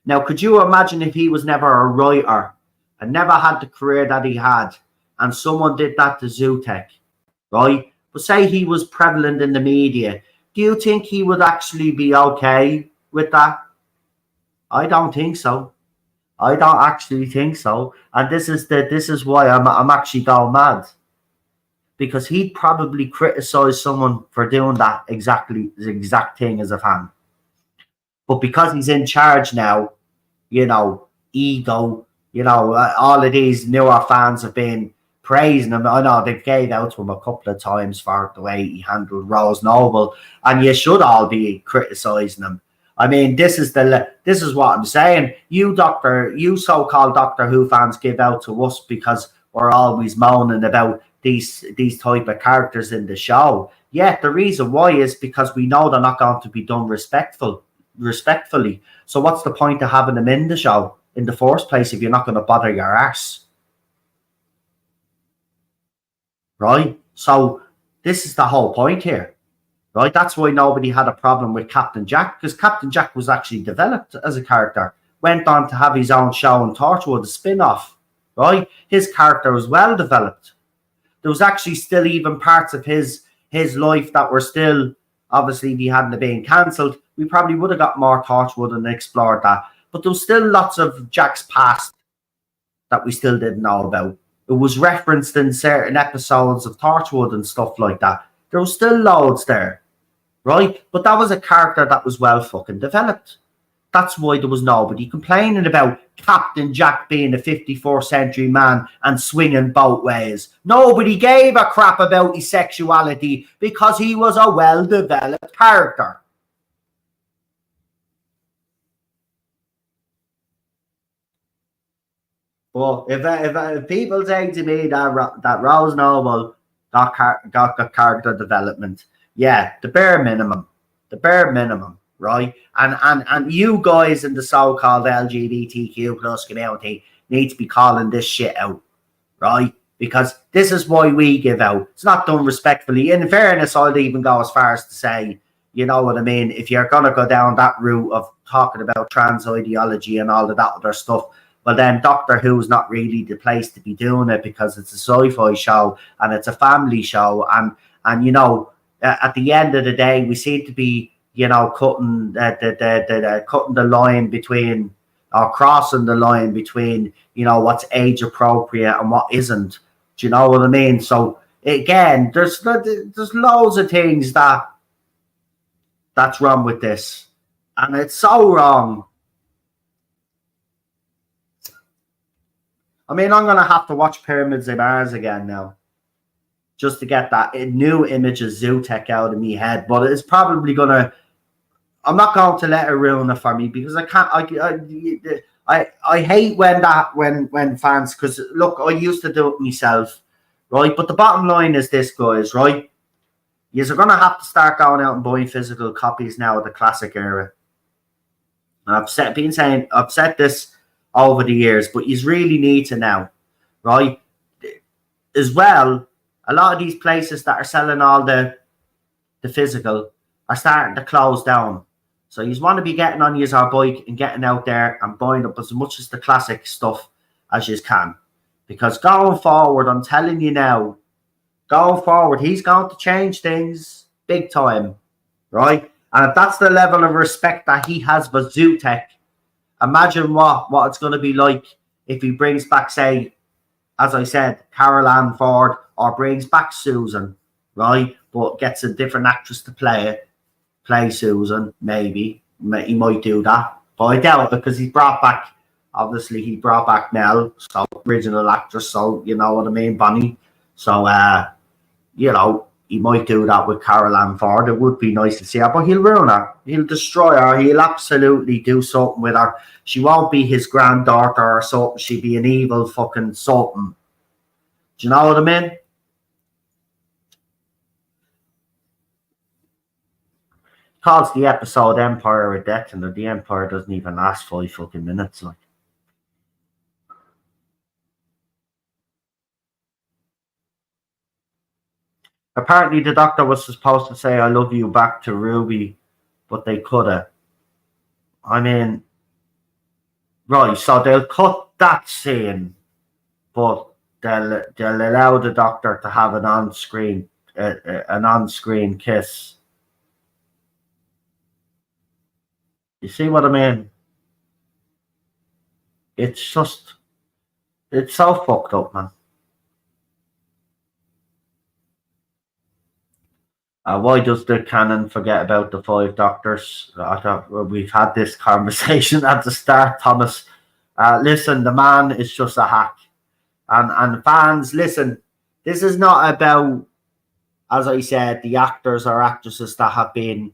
Now, could you imagine if he was never a writer and never had the career that he had, and someone did that to Zutec, right? But say he was prevalent in the media, do you think he would actually be okay with that? I don't think so. I don't actually think so. And this is why I'm actually going mad, because he'd probably criticize someone for doing that the exact thing as a fan. But because he's in charge now, ego. All of these newer fans have been praising him. I know they've gave out to him a couple of times for the way he handled Rose Noble, and you should all be criticising him. I mean, this is what I'm saying. You so-called Doctor Who fans give out to us because we're always moaning about these type of characters in the show. Yeah, the reason why is because we know they're not going to be done respectfully. So what's the point of having them in the show in the first place if you're not going to bother your arse? Right? So this is the whole point here. Right? That's why nobody had a problem with Captain Jack, because Captain Jack was actually developed as a character. Went on to have his own show in Torchwood, a spin-off. Right? His character was well developed. There was actually still even parts of his life that were still, obviously, if he hadn't been cancelled, we probably would have got more Torchwood and explored that. But there was still lots of Jack's past that we still didn't know about. It was referenced in certain episodes of Torchwood and stuff like that. There was still loads there, right? But that was a character that was well fucking developed. That's why there was nobody complaining about Captain Jack being a 54th century man and swinging both ways. Nobody gave a crap about his sexuality because he was a well-developed character. But if people say to me that Rose Noble got character development, yeah, the bare minimum, right? And you guys in the so-called LGBTQ plus community need to be calling this shit out, right? Because this is why we give out. It's not done respectfully. In fairness, I'd even go as far as to say, you know what I mean? If you're going to go down that route of talking about trans ideology and all of that other stuff, well, then Doctor Who's not really the place to be doing it, because it's a sci-fi show and it's a family show. And at the end of the day, we seem to be, cutting the line between, or crossing the line between, what's age appropriate and what isn't. Do you know what I mean? So again, there's loads of things that's wrong with this, and it's so wrong. I mean, I'm going to have to watch Pyramids of Mars again now, just to get that new image of Zutec out of my head. But it's probably going to, I'm not going to let it ruin it for me, because I can't, I hate when fans, because look, I used to do it myself, right? But the bottom line is this, guys, right? You're going to have to start going out and buying physical copies now of the classic era. And I've said this over the years, but you really need to now, right? As well, a lot of these places that are selling all the physical are starting to close down. So you want to be getting on your bike and getting out there and buying up as much as the classic stuff as you can. Because going forward, I'm telling you now, he's going to change things big time, right? And if that's the level of respect that he has for Zutec, imagine what it's going to be like if he brings back, say, as I said, Carol Ann Ford, or brings back Susan, right? But gets a different actress to play Susan, maybe. He might do that. But I doubt it, because he brought back Nell, so original actress, so you know what I mean, Bonnie. So you know, he might do that with Carol Ann Ford. It would be nice to see her, but he'll ruin her. He'll destroy her. He'll absolutely do something with her. She won't be his granddaughter or something. She'll be an evil fucking something. Do you know what I mean? Calls the episode Empire of Death, and the Empire doesn't even last 5 fucking minutes. Like, apparently the Doctor was supposed to say "I love you" back to Ruby, but they could have. I mean, right? So they'll cut that scene, but they'll allow the Doctor to have an on-screen kiss. You see what I mean? It's so fucked up, man. Why does the canon forget about the 5 Doctors? I thought we've had this conversation at the start, Thomas. Listen, the man is just a hack. And fans, listen, this is not about, as I said, the actors or actresses that have been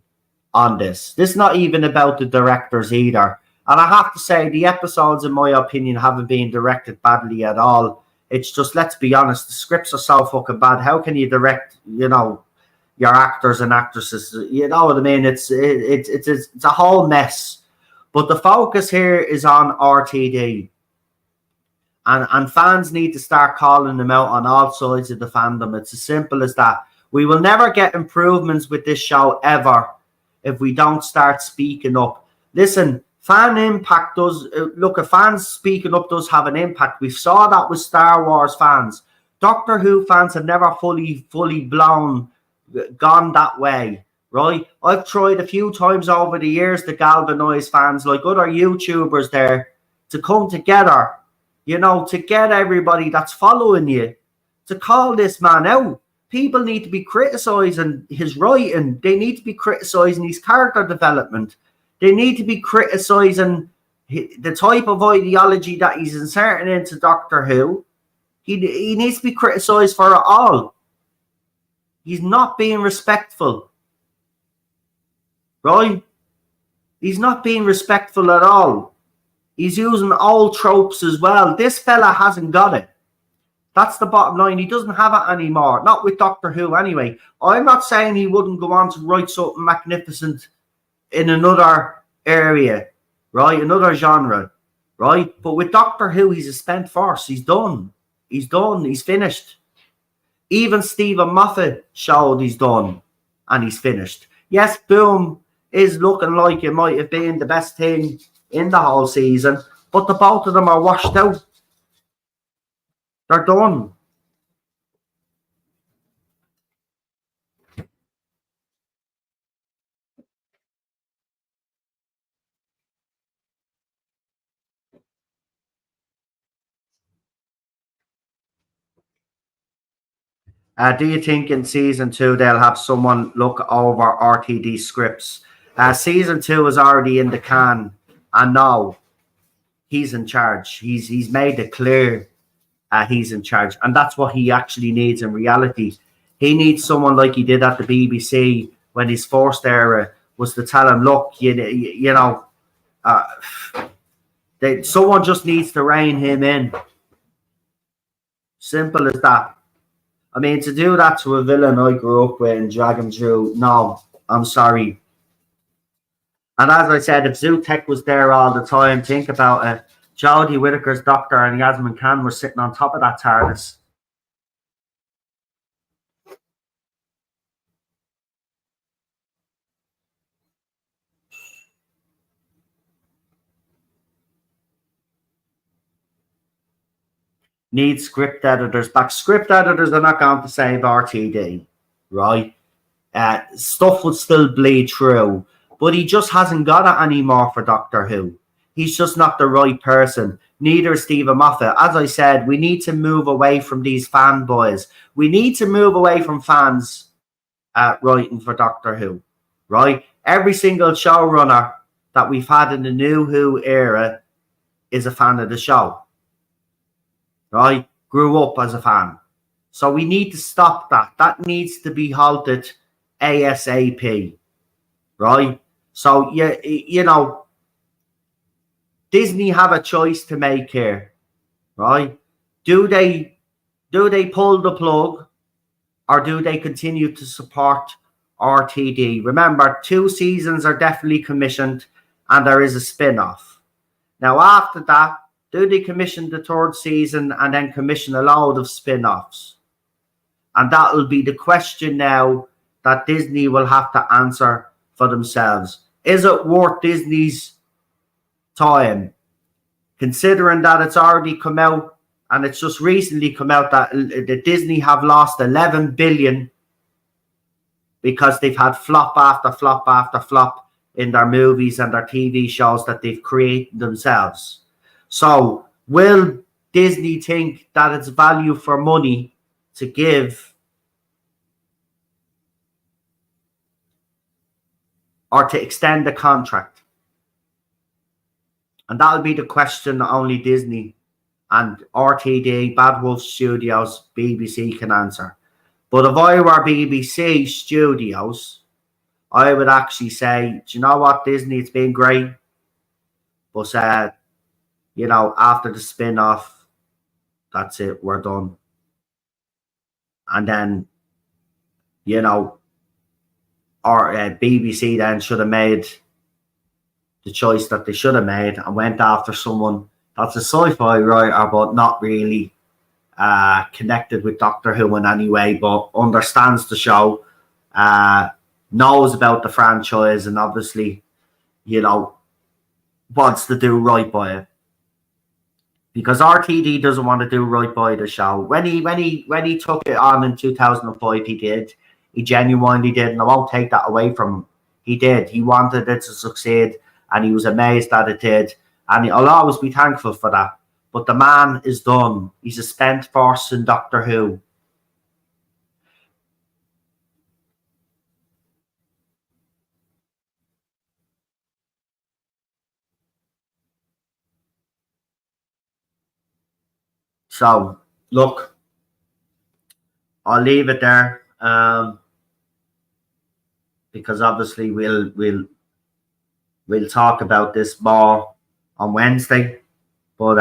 on this. This is not even about the directors either. And I have to say, the episodes, in my opinion, haven't been directed badly at all. It's just, let's be honest, the scripts are so fucking bad. How can you direct, you know, your actors and actresses? You know what I mean? It's a whole mess. But the focus here is on RTD. And fans need to start calling them out on all sides of the fandom. It's as simple as that. We will never get improvements with this show ever if we don't start speaking up. Listen, fan impact does, look, if fans speaking up does have an impact. We saw that with Star Wars fans. Doctor Who fans have never fully gone that way, right? I've tried a few times over the years to galvanize fans like other YouTubers there to come together, you know, to get everybody that's following you to call this man out. People need to be criticizing his writing. They need to be criticizing his character development. They need to be criticizing the type of ideology that he's inserting into Doctor Who. He needs to be criticized for it all. He's not being respectful. Right? He's not being respectful at all. He's using old tropes as well. This fella hasn't got it. That's the bottom line. He doesn't have it anymore. Not with Doctor Who anyway. I'm not saying he wouldn't go on to write something magnificent in another area, right? Another genre, right? But with Doctor Who, he's a spent force. He's done. He's done. He's finished. Even Stephen Moffat showed he's done and he's finished. Yes, Boom is looking like it might have been the best thing in the whole season, but the both of them are washed out. They're done. Do you think in season 2 they'll have someone look over RTD scripts? Season 2 is already in the can, and now he's in charge. He's made it clear he's in charge, and that's what he actually needs in reality. He needs someone like he did at the BBC when his first era was to tell him, look, you know, someone just needs to rein him in. Simple as that. I mean, to do that to a villain I grew up with and drag him through, no, I'm sorry. And as I said, if Zootek was there all the time, think about it. Jodie Whittaker's Doctor and Yasmin Khan were sitting on top of that TARDIS. Need script editors back. Script editors are not going to save RTD, right? Stuff would still bleed through, but he just hasn't got it anymore for Doctor Who. he's just not the right person. Neither is Stephen Moffat. As I said, we need to move away from these fanboys. We need to move away from fans writing for Doctor Who, right? Every single showrunner that we've had in the New Who era is a fan of the show, right? Grew up as a fan. So we need to stop that. That needs to be halted ASAP, right? So, you know, Disney have a choice to make here, right? Do they pull the plug, or do they continue to support RTD? Remember, 2 seasons are definitely commissioned, and there is a spin-off. Now, after that, do they commission the 3rd season and then commission a load of spin-offs? And that will be the question now that Disney will have to answer for themselves. Is it worth Disney's time, considering that it's already come out, and it's just recently come out that Disney have lost 11 billion because they've had flop after flop after flop in their movies and their TV shows that they've created themselves. So will Disney think that it's value for money to give, or to extend the contract? And that'll be the question that only Disney and RTD, Bad Wolf Studios, BBC can answer. But if I were BBC Studios, I would actually say, do you know what, Disney, it's been great, but you know, after the spin-off, that's it, we're done. And then, you know, or BBC then should have made the choice that they should have made and went after someone that's a sci-fi writer, but not really connected with Doctor Who in any way, but understands the show, knows about the franchise, and obviously, you know, wants to do right by it. Because RTD doesn't want to do right by the show. When he took it on in 2005, he did. He genuinely did, and I won't take that away from him. He did. He wanted it to succeed, and he was amazed that it did. And I'll always be thankful for that. But the man is done. He's a spent force in Doctor Who. So, look, I'll leave it there, because obviously we'll talk about this more on Wednesday. But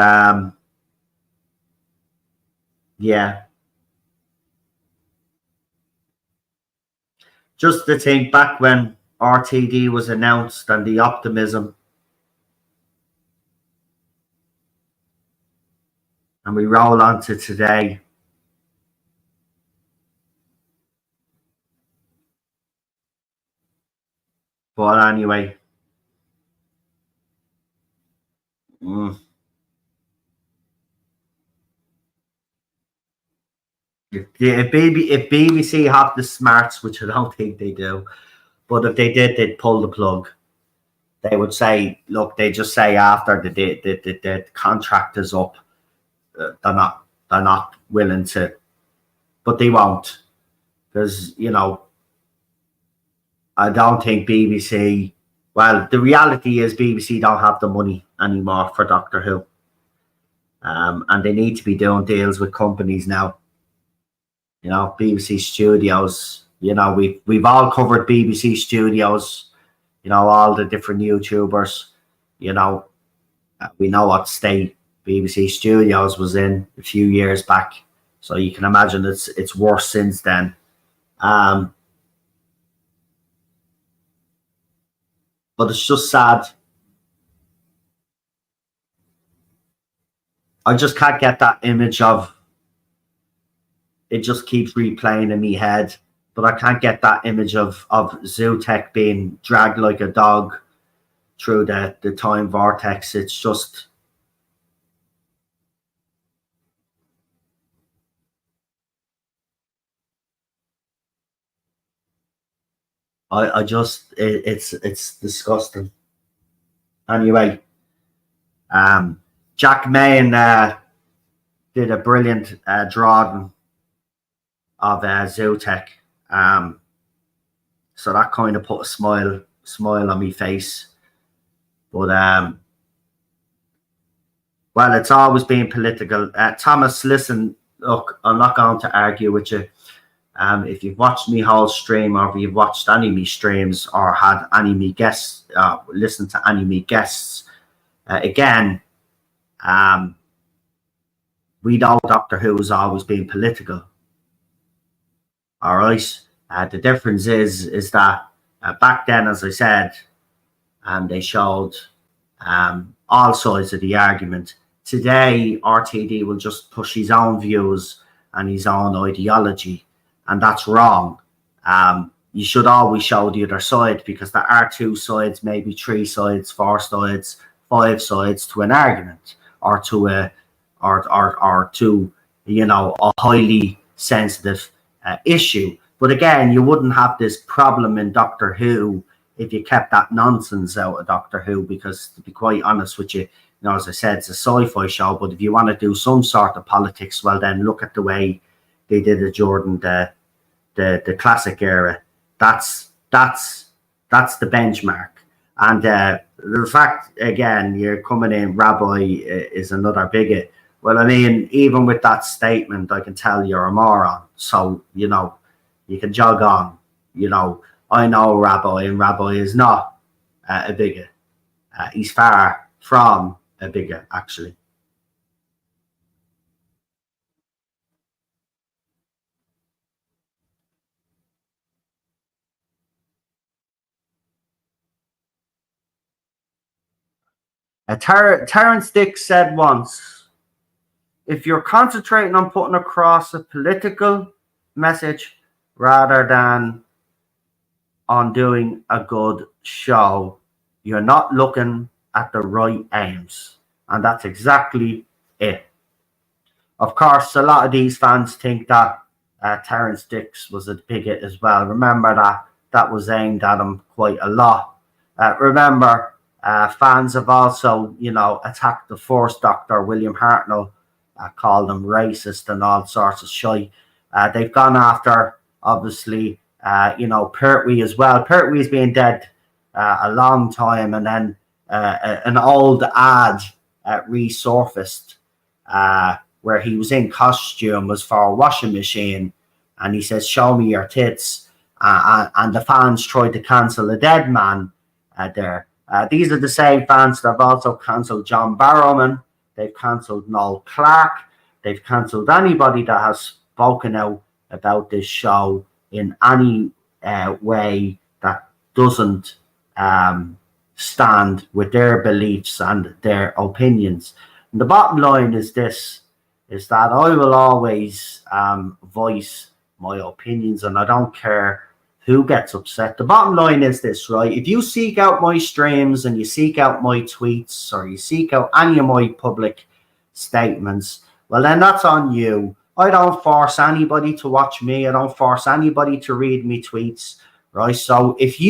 yeah, just to think back when RTD was announced and the optimism, and we roll on to today. But anyway, if BBC have the smarts, which I don't think they do, but if they did, they'd pull the plug. They would say, look, they just say after the contract is up, they're not willing to, but they won't, because, you know, I don't think BBC. Well, the reality is BBC don't have the money anymore for Doctor Who, and they need to be doing deals with companies now. You know, BBC Studios. You know, we've all covered BBC Studios. You know, all the different YouTubers. You know, we know what state BBC Studios was in a few years back, so you can imagine it's worse since then. But it's just sad. I just can't get that image of it. Just keeps replaying in my head, but I can't get that image of Zootek being dragged like a dog through the time vortex. It's just, it's disgusting. Anyway, Jack Mahan did a brilliant drawing of Zootek. So that kind of put a smile on my face. But well, it's always been political. Thomas, listen, look, I'm not going to argue with you. If you've watched me whole stream, or if you've watched any of me streams, or had any of me guests, listened to any of me guests, again, we know Doctor Who has always been political. All right. The difference is that back then, as I said, they showed all sides of the argument. Today, RTD will just push his own views and his own ideology, and that's wrong. You should always show the other side, because there are two sides, maybe three sides, four sides, five sides to an argument, or to a highly sensitive issue. But again, you wouldn't have this problem in Doctor Who if you kept that nonsense out of Doctor Who, because to be quite honest with you, as I said, it's a sci-fi show, but if you want to do some sort of politics, well, then look at the way they did it during the classic era. That's the benchmark. And the fact, again, you're coming in, Rabbi is another bigot. Well, I mean, even with that statement, I can tell you're a moron. So, you can jog on. I know Rabbi, and Rabbi is not a bigot. He's far from a bigot, actually. Terrence Dix said once, if you're concentrating on putting across a political message rather than on doing a good show, you're not looking at the right aims. And that's exactly it. Of course, a lot of these fans think that Terrence Dix was a bigot as well. Remember that was aimed at him quite a lot. Remember, fans have also, attacked the first Doctor, William Hartnell, called him racist and all sorts of shit. They've gone after, obviously, Pertwee as well. Pertwee's been dead a long time, and then an old ad resurfaced where he was in costume, was for a washing machine, and he says, "Show me your tits," and the fans tried to cancel a dead man there. These are the same fans that have also cancelled John Barrowman. They've cancelled Noel Clarke. They've cancelled anybody that has spoken out about this show in any way that doesn't stand with their beliefs and their opinions. And the bottom line is this, is that I will always voice my opinions, and I don't care who gets upset. The bottom line is this, right? If you seek out my streams and you seek out my tweets, or you seek out any of my public statements, well, then that's on you. I don't force anybody to watch me. I don't force anybody to read me tweets, right? So if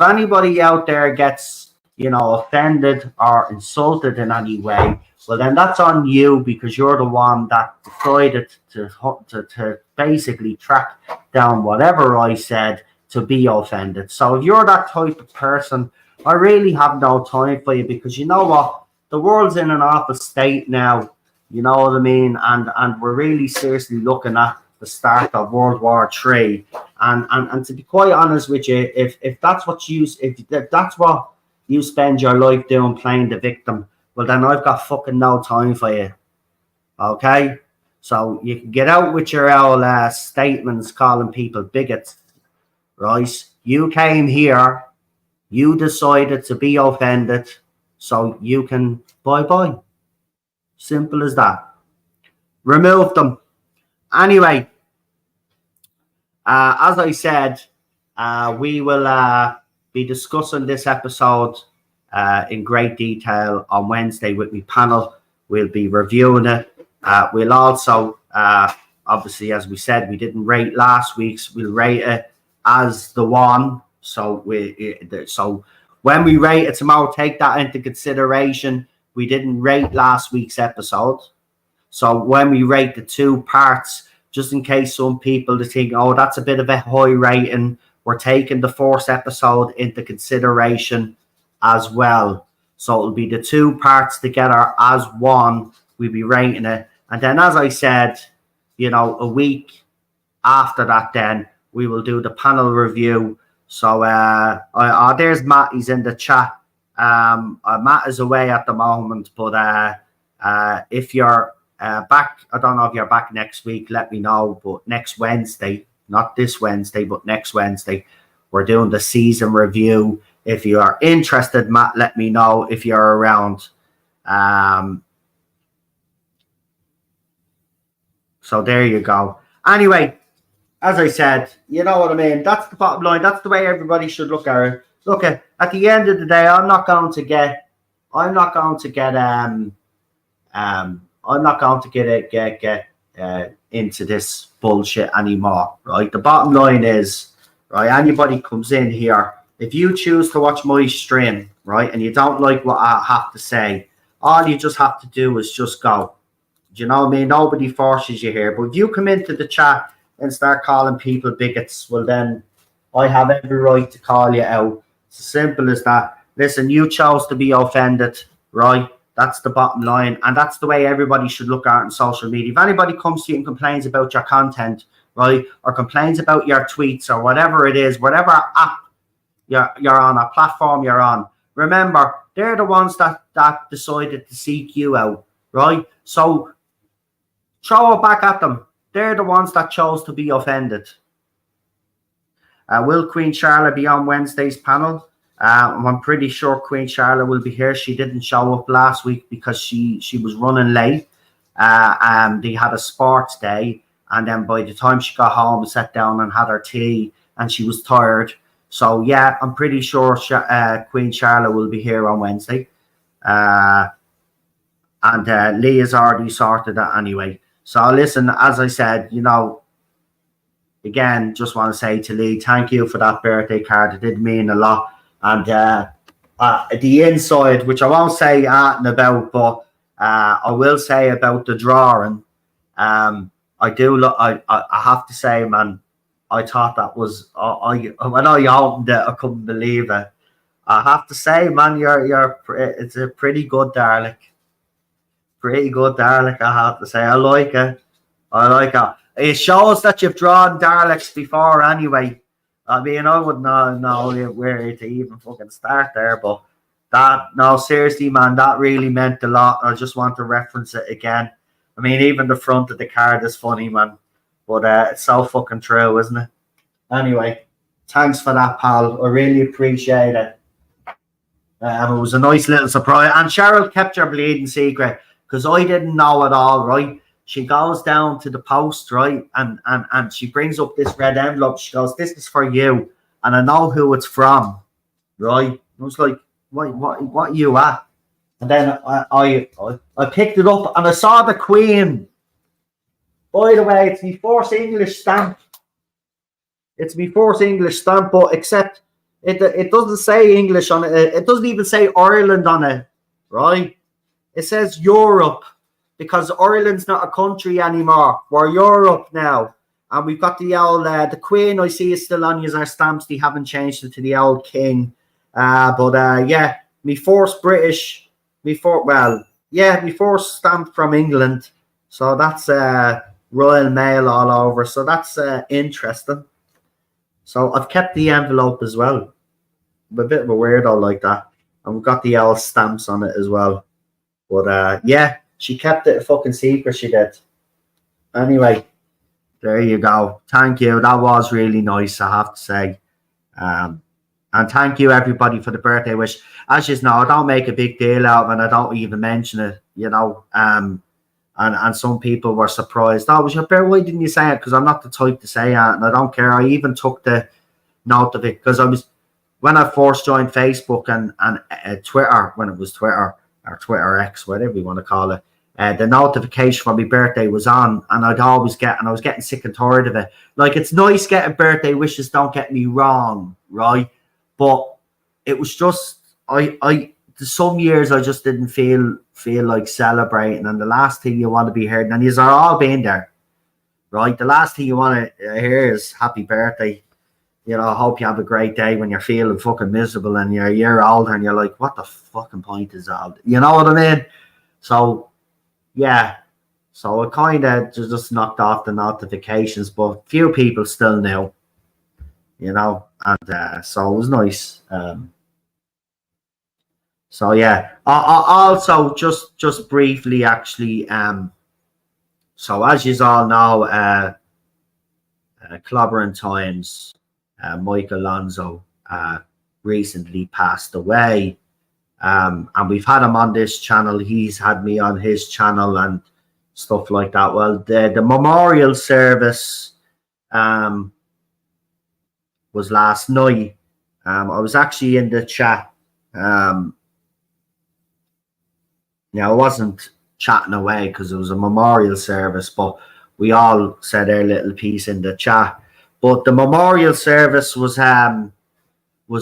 anybody out there gets, offended or insulted in any way, well, then that's on you, because you're the one that decided to basically track down whatever I said to be offended. So if you're that type of person, I really have no time for you, because you know what? The world's in an awful state now. You know what I mean? And we're really seriously looking at the start of World War III. And to be quite honest with you, if that's what you spend your life doing, playing the victim, well, then I've got fucking no time for you. Okay? So you can get out with your old statements calling people bigots, right? You came here, you decided to be offended, so you can bye-bye. Simple as that. Remove them. Anyway, as I said, we will be discussing this episode in great detail on Wednesday with my panel. We'll be reviewing it. We'll also, obviously, as we said, we didn't rate last week's. We'll rate it as the one. So when we rate it tomorrow, take that into consideration. We didn't rate last week's episode. So when we rate the 2 parts, just in case some people think, oh, that's a bit of a high rating, we're taking the 4th episode into consideration as well. So it'll be the 2 parts together as one. We'll be rating it. And then, as I said, a week after that, then we will do the panel review. So there's Matt. He's in the chat. Matt is away at the moment, but if you're back, I don't know if you're back next week, let me know. But next Wednesday, not this Wednesday, but next Wednesday, we're doing the season review. If you are interested, Matt, let me know if you're around. So there you go. Anyway, as I said, you know what I mean? That's the bottom line. That's the way everybody should look at it. Look, at the end of the day, I'm not going to get into this bullshit anymore, right? The bottom line is, right, anybody comes in here, if you choose to watch my stream, right, and you don't like what I have to say, all you just have to do is just go. Do you know what I mean? Nobody forces you here. But if you come into the chat and start calling people bigots, well, then I have every right to call you out. It's as simple as that. Listen, you chose to be offended, right? That's the bottom line. And that's the way everybody should look at it on social media. If anybody comes to you and complains about your content, right, or complains about your tweets or whatever it is, whatever app you're on, a platform you're on, remember, they're the ones that decided to seek you out, right? So throw it back at them. They're the ones that chose to be offended. Will Queen Charlotte be on Wednesday's panel? I'm pretty sure Queen Charlotte will be here. She didn't show up last week because she was running late. They had a sports day, and then by the time she got home, sat down and had her tea, and she was tired. So yeah, I'm pretty sure Queen Charlotte will be here on Wednesday. And Lee has already sorted that anyway. So listen, as I said, again, just want to say to Lee, thank you for that birthday card. It did mean a lot. And the inside, which I won't say about, but I will say about the drawing. I have to say, man, I thought that was when I opened it, I couldn't believe it. I have to say, man, it's a pretty good Dalek. Pretty good Dalek, I have to say. I like it. It shows that you've drawn Daleks before anyway. I mean, I wouldn't know where to even fucking start there, but seriously, man, that really meant a lot. I just want to reference it again. I mean, even the front of the card is funny, man, but it's so fucking true, isn't it? Anyway, thanks for that, pal. I really appreciate it. It was a nice little surprise. And Cheryl kept your bleeding secret because I didn't know at all, right? She goes down to the post, right? And she brings up this red envelope. She goes, "This is for you." And I know who it's from, right? I was like, what are you at? And then I picked it up and I saw the Queen. By the way, it's my first English stamp. It's my first English stamp, but except it doesn't say English on it. It doesn't even say Ireland on it, right? It says Europe. Because Ireland's not a country anymore. We're Europe now. And we've got the old, the Queen, I see, is still on our stamps. They haven't changed it to the old King. Yeah, my first stamp from England. So that's Royal Mail all over. So that's interesting. So I've kept the envelope as well. I'm a bit of a weirdo like that. And we've got the old stamps on it as well. But yeah. She kept it a fucking secret, she did. Anyway, there you go. Thank you. That was really nice, I have to say. And thank you, everybody, for the birthday wish. As you know, I don't make a big deal out of it, and I don't even mention it, And some people were surprised. Oh, was your birthday? Why didn't you say it? Because I'm not the type to say it, and I don't care. I even took the note of it, because when I first joined Facebook and Twitter, when it was Twitter, or Twitter X, whatever you want to call it, the notification for my birthday was on, and I was getting sick and tired of it. Like, it's nice getting birthday wishes, don't get me wrong, right? But it was just some years I just didn't feel like celebrating, and the last thing you want to be heard, and you've all been there, right? The last thing you want to hear is happy birthday. You know, I hope you have a great day, when you're feeling fucking miserable and you're a year older and you're like, what the fucking point is that? You know what I mean? So, yeah. So it kind of just knocked off the notifications, but few people still knew, you know, and so it was nice. So yeah, I also just briefly actually, so as you all know, Clobbering Times, Mike Alonso recently passed away, and we've had him on this channel. He's had me on his channel and stuff like that. Well, the memorial service was last night. I was actually in the chat. Now, I wasn't chatting away because it was a memorial service, but we all said our little piece in the chat. But the memorial service was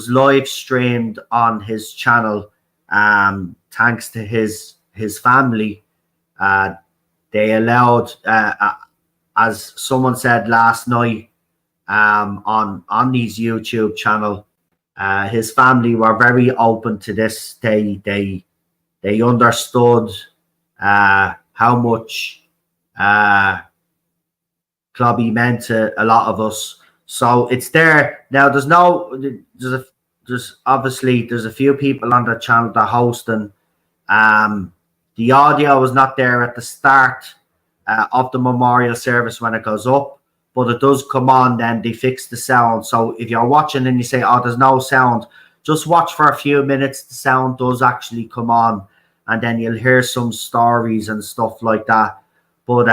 live streamed on his channel, thanks to his family. They allowed, as someone said last night, on his YouTube channel, his family were very open to this. They understood how much Clubby meant to a lot of us. So it's there now. There's obviously a few people on the channel that are hosting. The audio was not there at the start of the memorial service when it goes up, but it does come on. Then they fix the sound. So if you're watching and you say, "Oh, there's no sound," just watch for a few minutes. The sound does actually come on, and then you'll hear some stories and stuff like that. But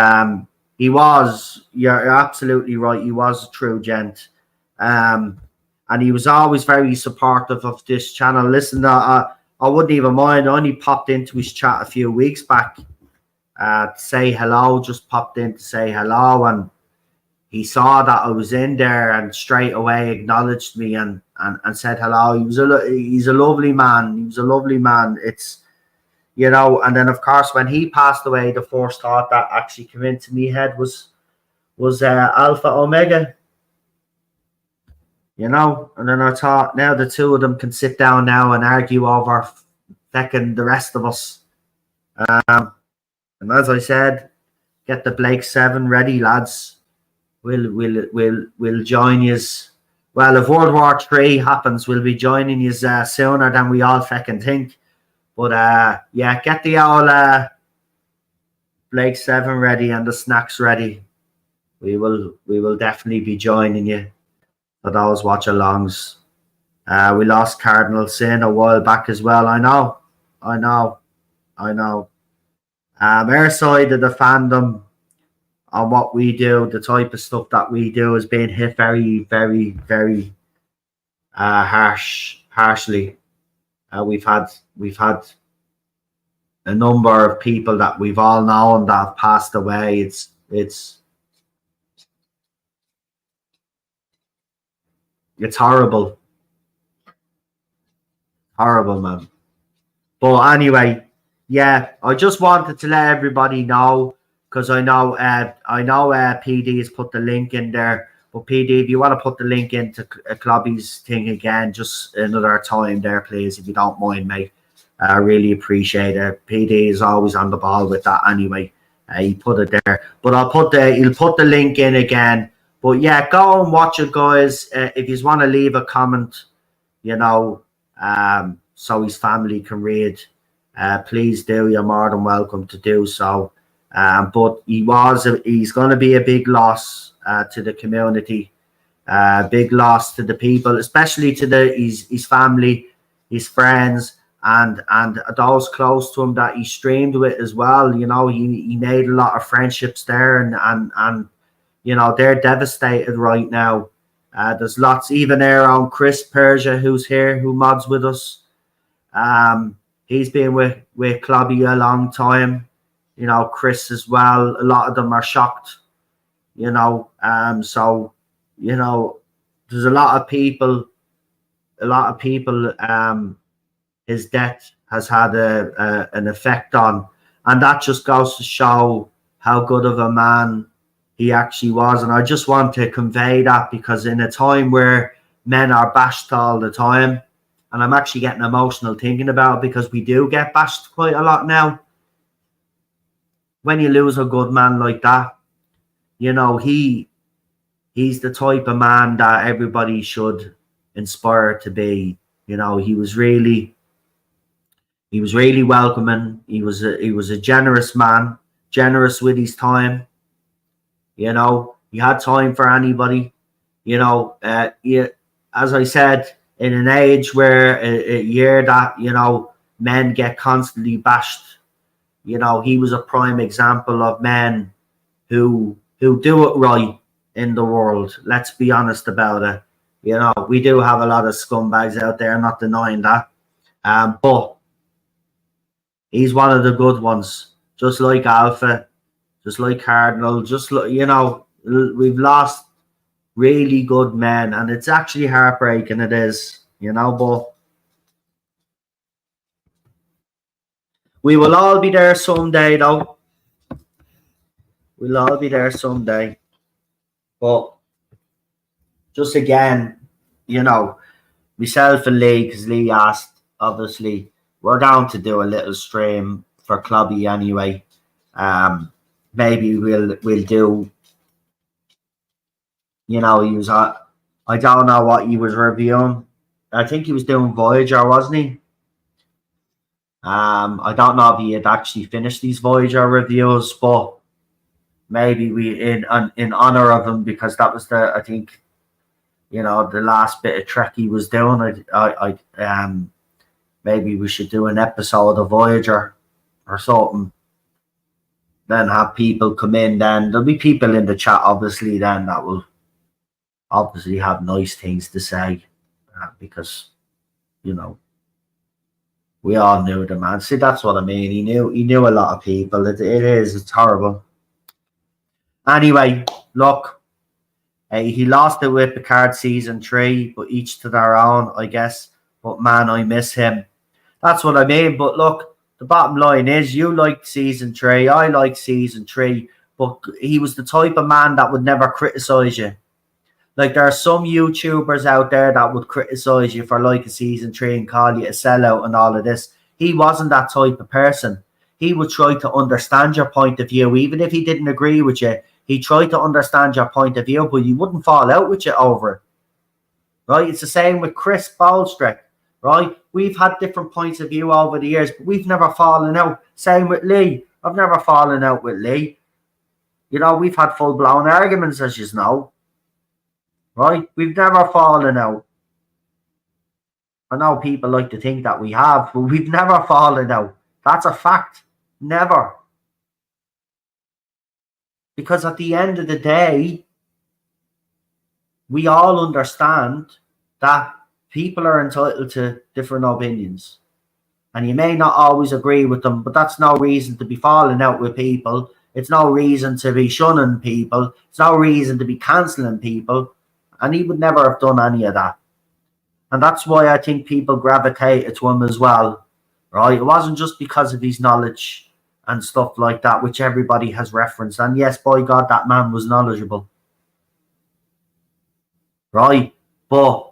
you're absolutely right. He was a true gent. And he was always very supportive of this channel. Listen, I wouldn't even mind. I only popped into his chat a few weeks back to say hello. Just popped in to say hello, and he saw that I was in there and straight away acknowledged me and said hello. He's a lovely man. He was a lovely man. It's, you know, and then of course when he passed away, the first thought that actually came into me head was Alpha Omega. You know, and then I thought, now the two of them can sit down now and argue over fecking the rest of us. And as I said, get the Blake 7 ready, lads. We'll join yous. Well, if World War III happens, we'll be joining yous sooner than we all fecking think. But yeah, get the old Blake 7 ready and the snacks ready. We will definitely be joining you for those watch-alongs. We lost Cardinal Sin a while back as well. I know. Our side of the fandom on what we do, the type of stuff that we do, is being hit very, very, very harshly. We've had a number of people that we've all known that have passed away. It's horrible. Horrible, man. But anyway, yeah, I just wanted to let everybody know, because I know PD has put the link in there. But PD, if you want to put the link into Clubby's thing again, just another time there, please, if you don't mind, mate. I really appreciate it. PD is always on the ball with that anyway. He put it there. But he'll put the link in again. But yeah, go and watch it, guys. If you want to leave a comment, you know, so his family can read, please do. You're more than welcome to do so. But he's going to be a big loss to the community, big loss to the people, especially to his family, his friends, and those close to him that he streamed with as well. You know, he made a lot of friendships there, and you know, they're devastated right now. There's lots, even our own Chris Persia, who's here, who mods with us. He's been with Clubby a long time. You know, Chris as well. A lot of them are shocked. You know, so, you know, there's a lot of people a lot of people, his death has had an effect on, and that just goes to show how good of a man he actually was. And I just want to convey that, because in a time where men are bashed all the time, and I'm actually getting emotional thinking about it, because we do get bashed quite a lot now. When you lose a good man like that, you know, he's the type of man that everybody should inspire to be. You know, he was really welcoming. He was a generous man, generous with his time. You know, he had time for anybody. You know, as I said, in an age where a year that, you know, men get constantly bashed, you know, he was a prime example of men who do it right in the world. Let's be honest about it. You know, we do have a lot of scumbags out there, not denying that. But he's one of the good ones, just like Alpha, just like Cardinal, just like, you know, we've lost really good men, and it's actually heartbreaking. It is, you know, but we will all be there someday, though. We'll all be there someday. But just again, you know, myself and Lee, because Lee asked, obviously, we're down to do a little stream for Clubby anyway. Maybe we'll do, you know, he was I don't know what he was reviewing. I think he was doing Voyager, wasn't he? I don't know if he had actually finished these Voyager reviews, but maybe we in honor of him, because that was I think, you know, the last bit of Trek he was doing. Maybe we should do an episode of Voyager or something. Then have people come in. Then there'll be people in the chat, obviously. Then that will obviously have nice things to say, because, you know, we all knew the man. See, that's what I mean. He knew a lot of people. It's horrible. Anyway, look, he lost it with Picard season 3, but each to their own, I guess. But man, I miss him. That's what I mean. But look, the bottom line is, you liked season 3, I like season 3, but he was the type of man that would never criticize you. Like, there are some YouTubers out there that would criticize you for liking season 3 and call you a sellout and all of this. He wasn't that type of person. He would try to understand your point of view, even if he didn't agree with you. He tried to understand your point of view, but he wouldn't fall out with you over it. Right? It's the same with Chris Baldstrick. Right? We've had different points of view over the years, but we've never fallen out. Same with Lee. I've never fallen out with Lee. You know, we've had full-blown arguments, as you know. Right? We've never fallen out. I know people like to think that we have, but we've never fallen out. That's a fact. Never. Because at the end of the day, we all understand that people are entitled to different opinions. And you may not always agree with them, but that's no reason to be falling out with people. It's no reason to be shunning people. It's no reason to be cancelling people. And he would never have done any of that. And that's why I think people gravitated to him as well. Right? It wasn't just because of his knowledge and stuff like that, which everybody has referenced. And yes, by God, that man was knowledgeable. Right? But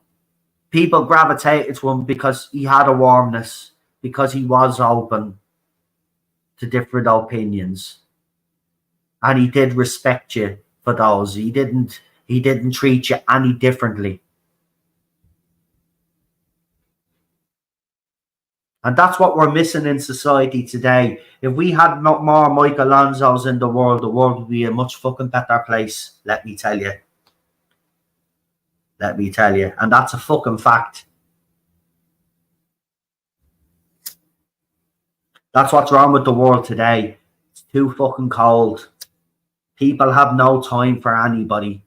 people gravitated to him because he had a warmness, because he was open to different opinions. And he did respect you for those. He didn't treat you any differently. And that's what we're missing in society today. If we had more Mike Alonsos in the world would be a much fucking better place, let me tell you. Let me tell you. And that's a fucking fact. That's what's wrong with the world today. It's too fucking cold. People have no time for anybody.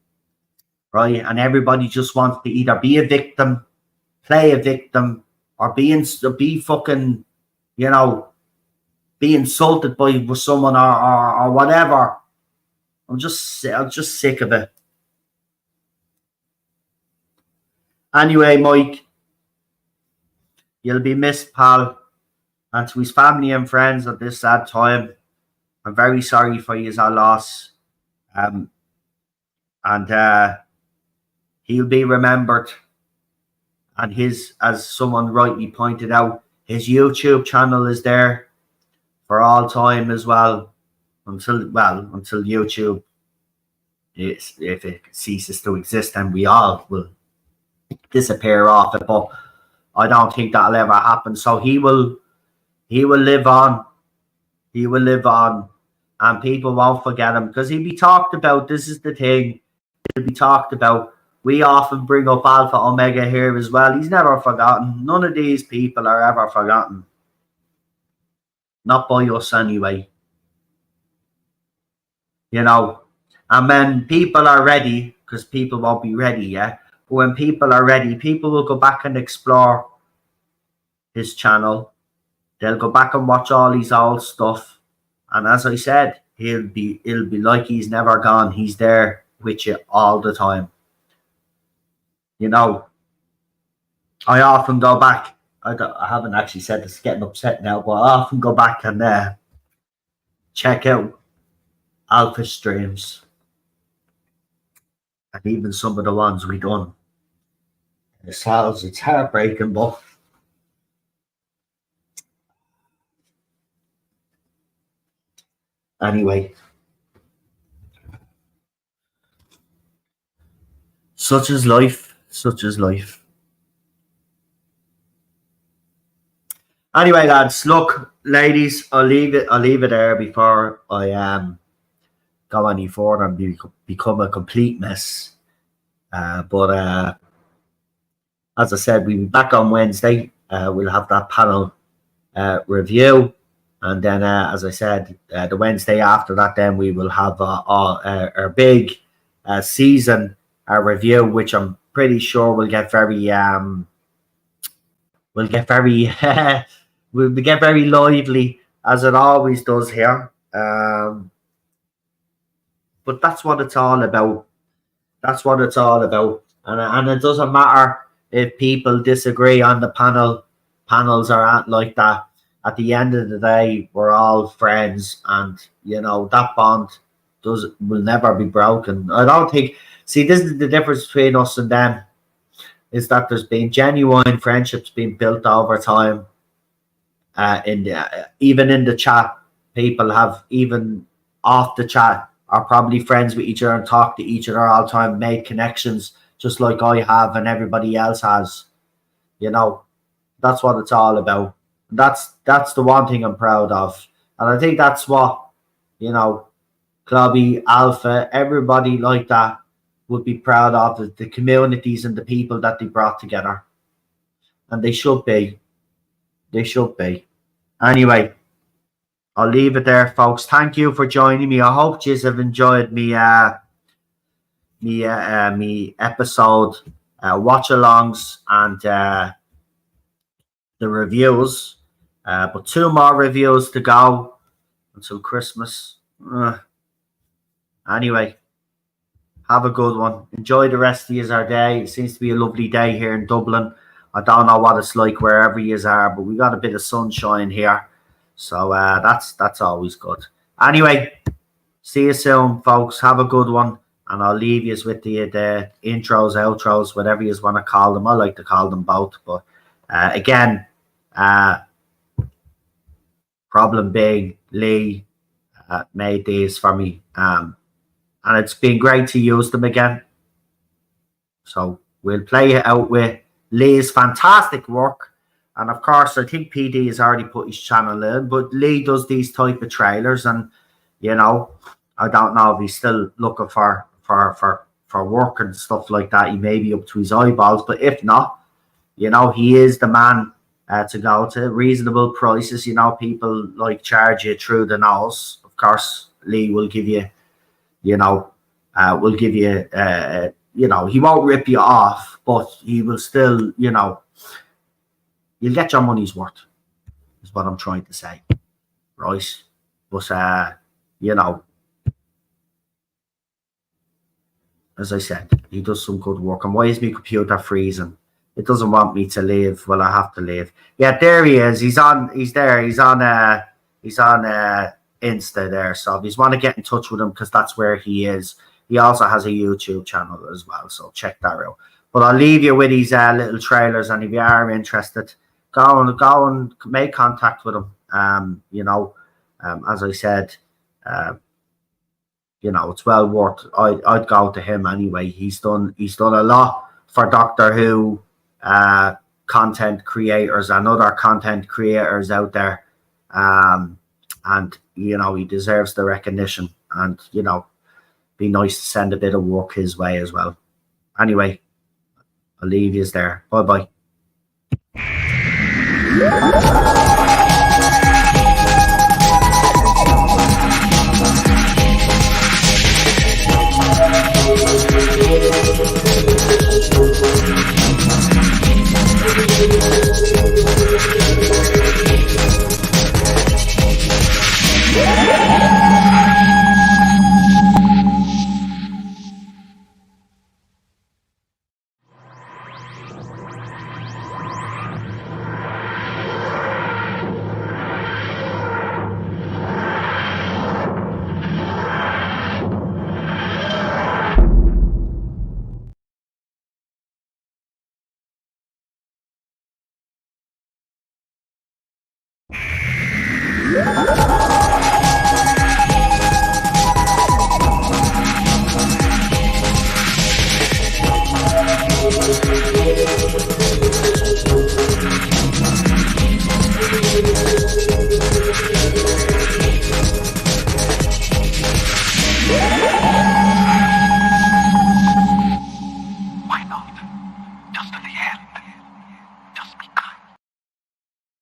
Right? And everybody just wants to either be a victim, play a victim, or be fucking, you know, be insulted by someone or whatever. I'm just sick of it. Anyway, Mike, You'll be missed, pal. And to his family and friends at this sad time, I'm very sorry for his loss. And he'll be remembered. And as someone rightly pointed out, his YouTube channel is there for all time as well, until YouTube if it ceases to exist, and we all will disappear off it. But I don't think that'll ever happen. So he will live on. He will live on, and people won't forget him because he'll be talked about. This is the thing. He'll be talked about. We often bring up Alpha Omega here as well. He's never forgotten. None of these people are ever forgotten. Not by us anyway. You know, and when people are ready, because people won't be ready yet, but when people are ready, people will go back and explore his channel. They'll go back and watch all his old stuff. And as I said, it'll be like he's never gone. He's there with you all the time. You know, I often go back. I haven't actually said this, getting upset now, but I often go back and check out Alpha streams. And even some of the ones we done ourselves. It's heartbreaking, but anyway. Such is life. Such is life. Anyway, lads, look, ladies, I'll leave it there before I go any further and become a complete mess. But as I said, we'll be back on Wednesday. We'll have that panel review, and then as I said, the Wednesday after that, then we will have our big season review, which I'm pretty sure will get very will get very lively, as it always does here. But that's what it's all about. That's what it's all about. And it doesn't matter if people disagree on the panel. Panels are like that. At the end of the day, we're all friends, and you know that bond will never be broken. I don't think. See, this is the difference between us and them, is that there's been genuine friendships being built over time. Even in the chat, people have, even off the chat, are probably friends with each other and talk to each other all the time, made connections just like I have and everybody else has. You know, that's what it's all about. That's the one thing I'm proud of. And I think that's what, you know, Clubby, Alpha, everybody like that would be proud of, the communities and the people that they brought together. And they should be. They should be. Anyway, I'll leave it there, folks. Thank you for joining me. I hope you have enjoyed me episode watch-alongs and the reviews. But 2 more reviews to go until Christmas. Anyway, have a good one. Enjoy the rest of your day. It seems to be a lovely day here in Dublin. I don't know what it's like wherever you are, but we got a bit of sunshine here. So that's always good. Anyway, see you soon, folks. Have a good one. And I'll leave you with the intros, outros, whatever you want to call them. I like to call them both. But again, problem being Lee made these for me. And it's been great to use them again. So we'll play it out with Lee's fantastic work. And of course, I think PD has already put his channel in, but Lee does these type of trailers, and you know, I don't know if he's still looking for work and stuff like that. He may be up to his eyeballs, but if not, you know, he is the man to go to. Reasonable prices, you know, people like charge you through the nose. Of course, Lee will give you, you know, you know, he won't rip you off, but he will still, you know, you'll get your money's worth, is what I'm trying to say, right? But, you know, as I said, he does some good work. And why is my computer freezing? it doesn't want me to leave. Well, I have to leave. Yeah, there he is. He's there. He's on Insta there. So if you want to get in touch with him, because that's where he is. He also has a YouTube channel as well. So check that out. But I'll leave you with these little trailers, and if you are interested, go and make contact with him. As I said, it's well worth. I'd go to him anyway. He's done a lot for Doctor Who content creators and other content creators out there, and he deserves the recognition. And be nice to send a bit of work his way as well. Anyway, I'll leave you there. Bye bye.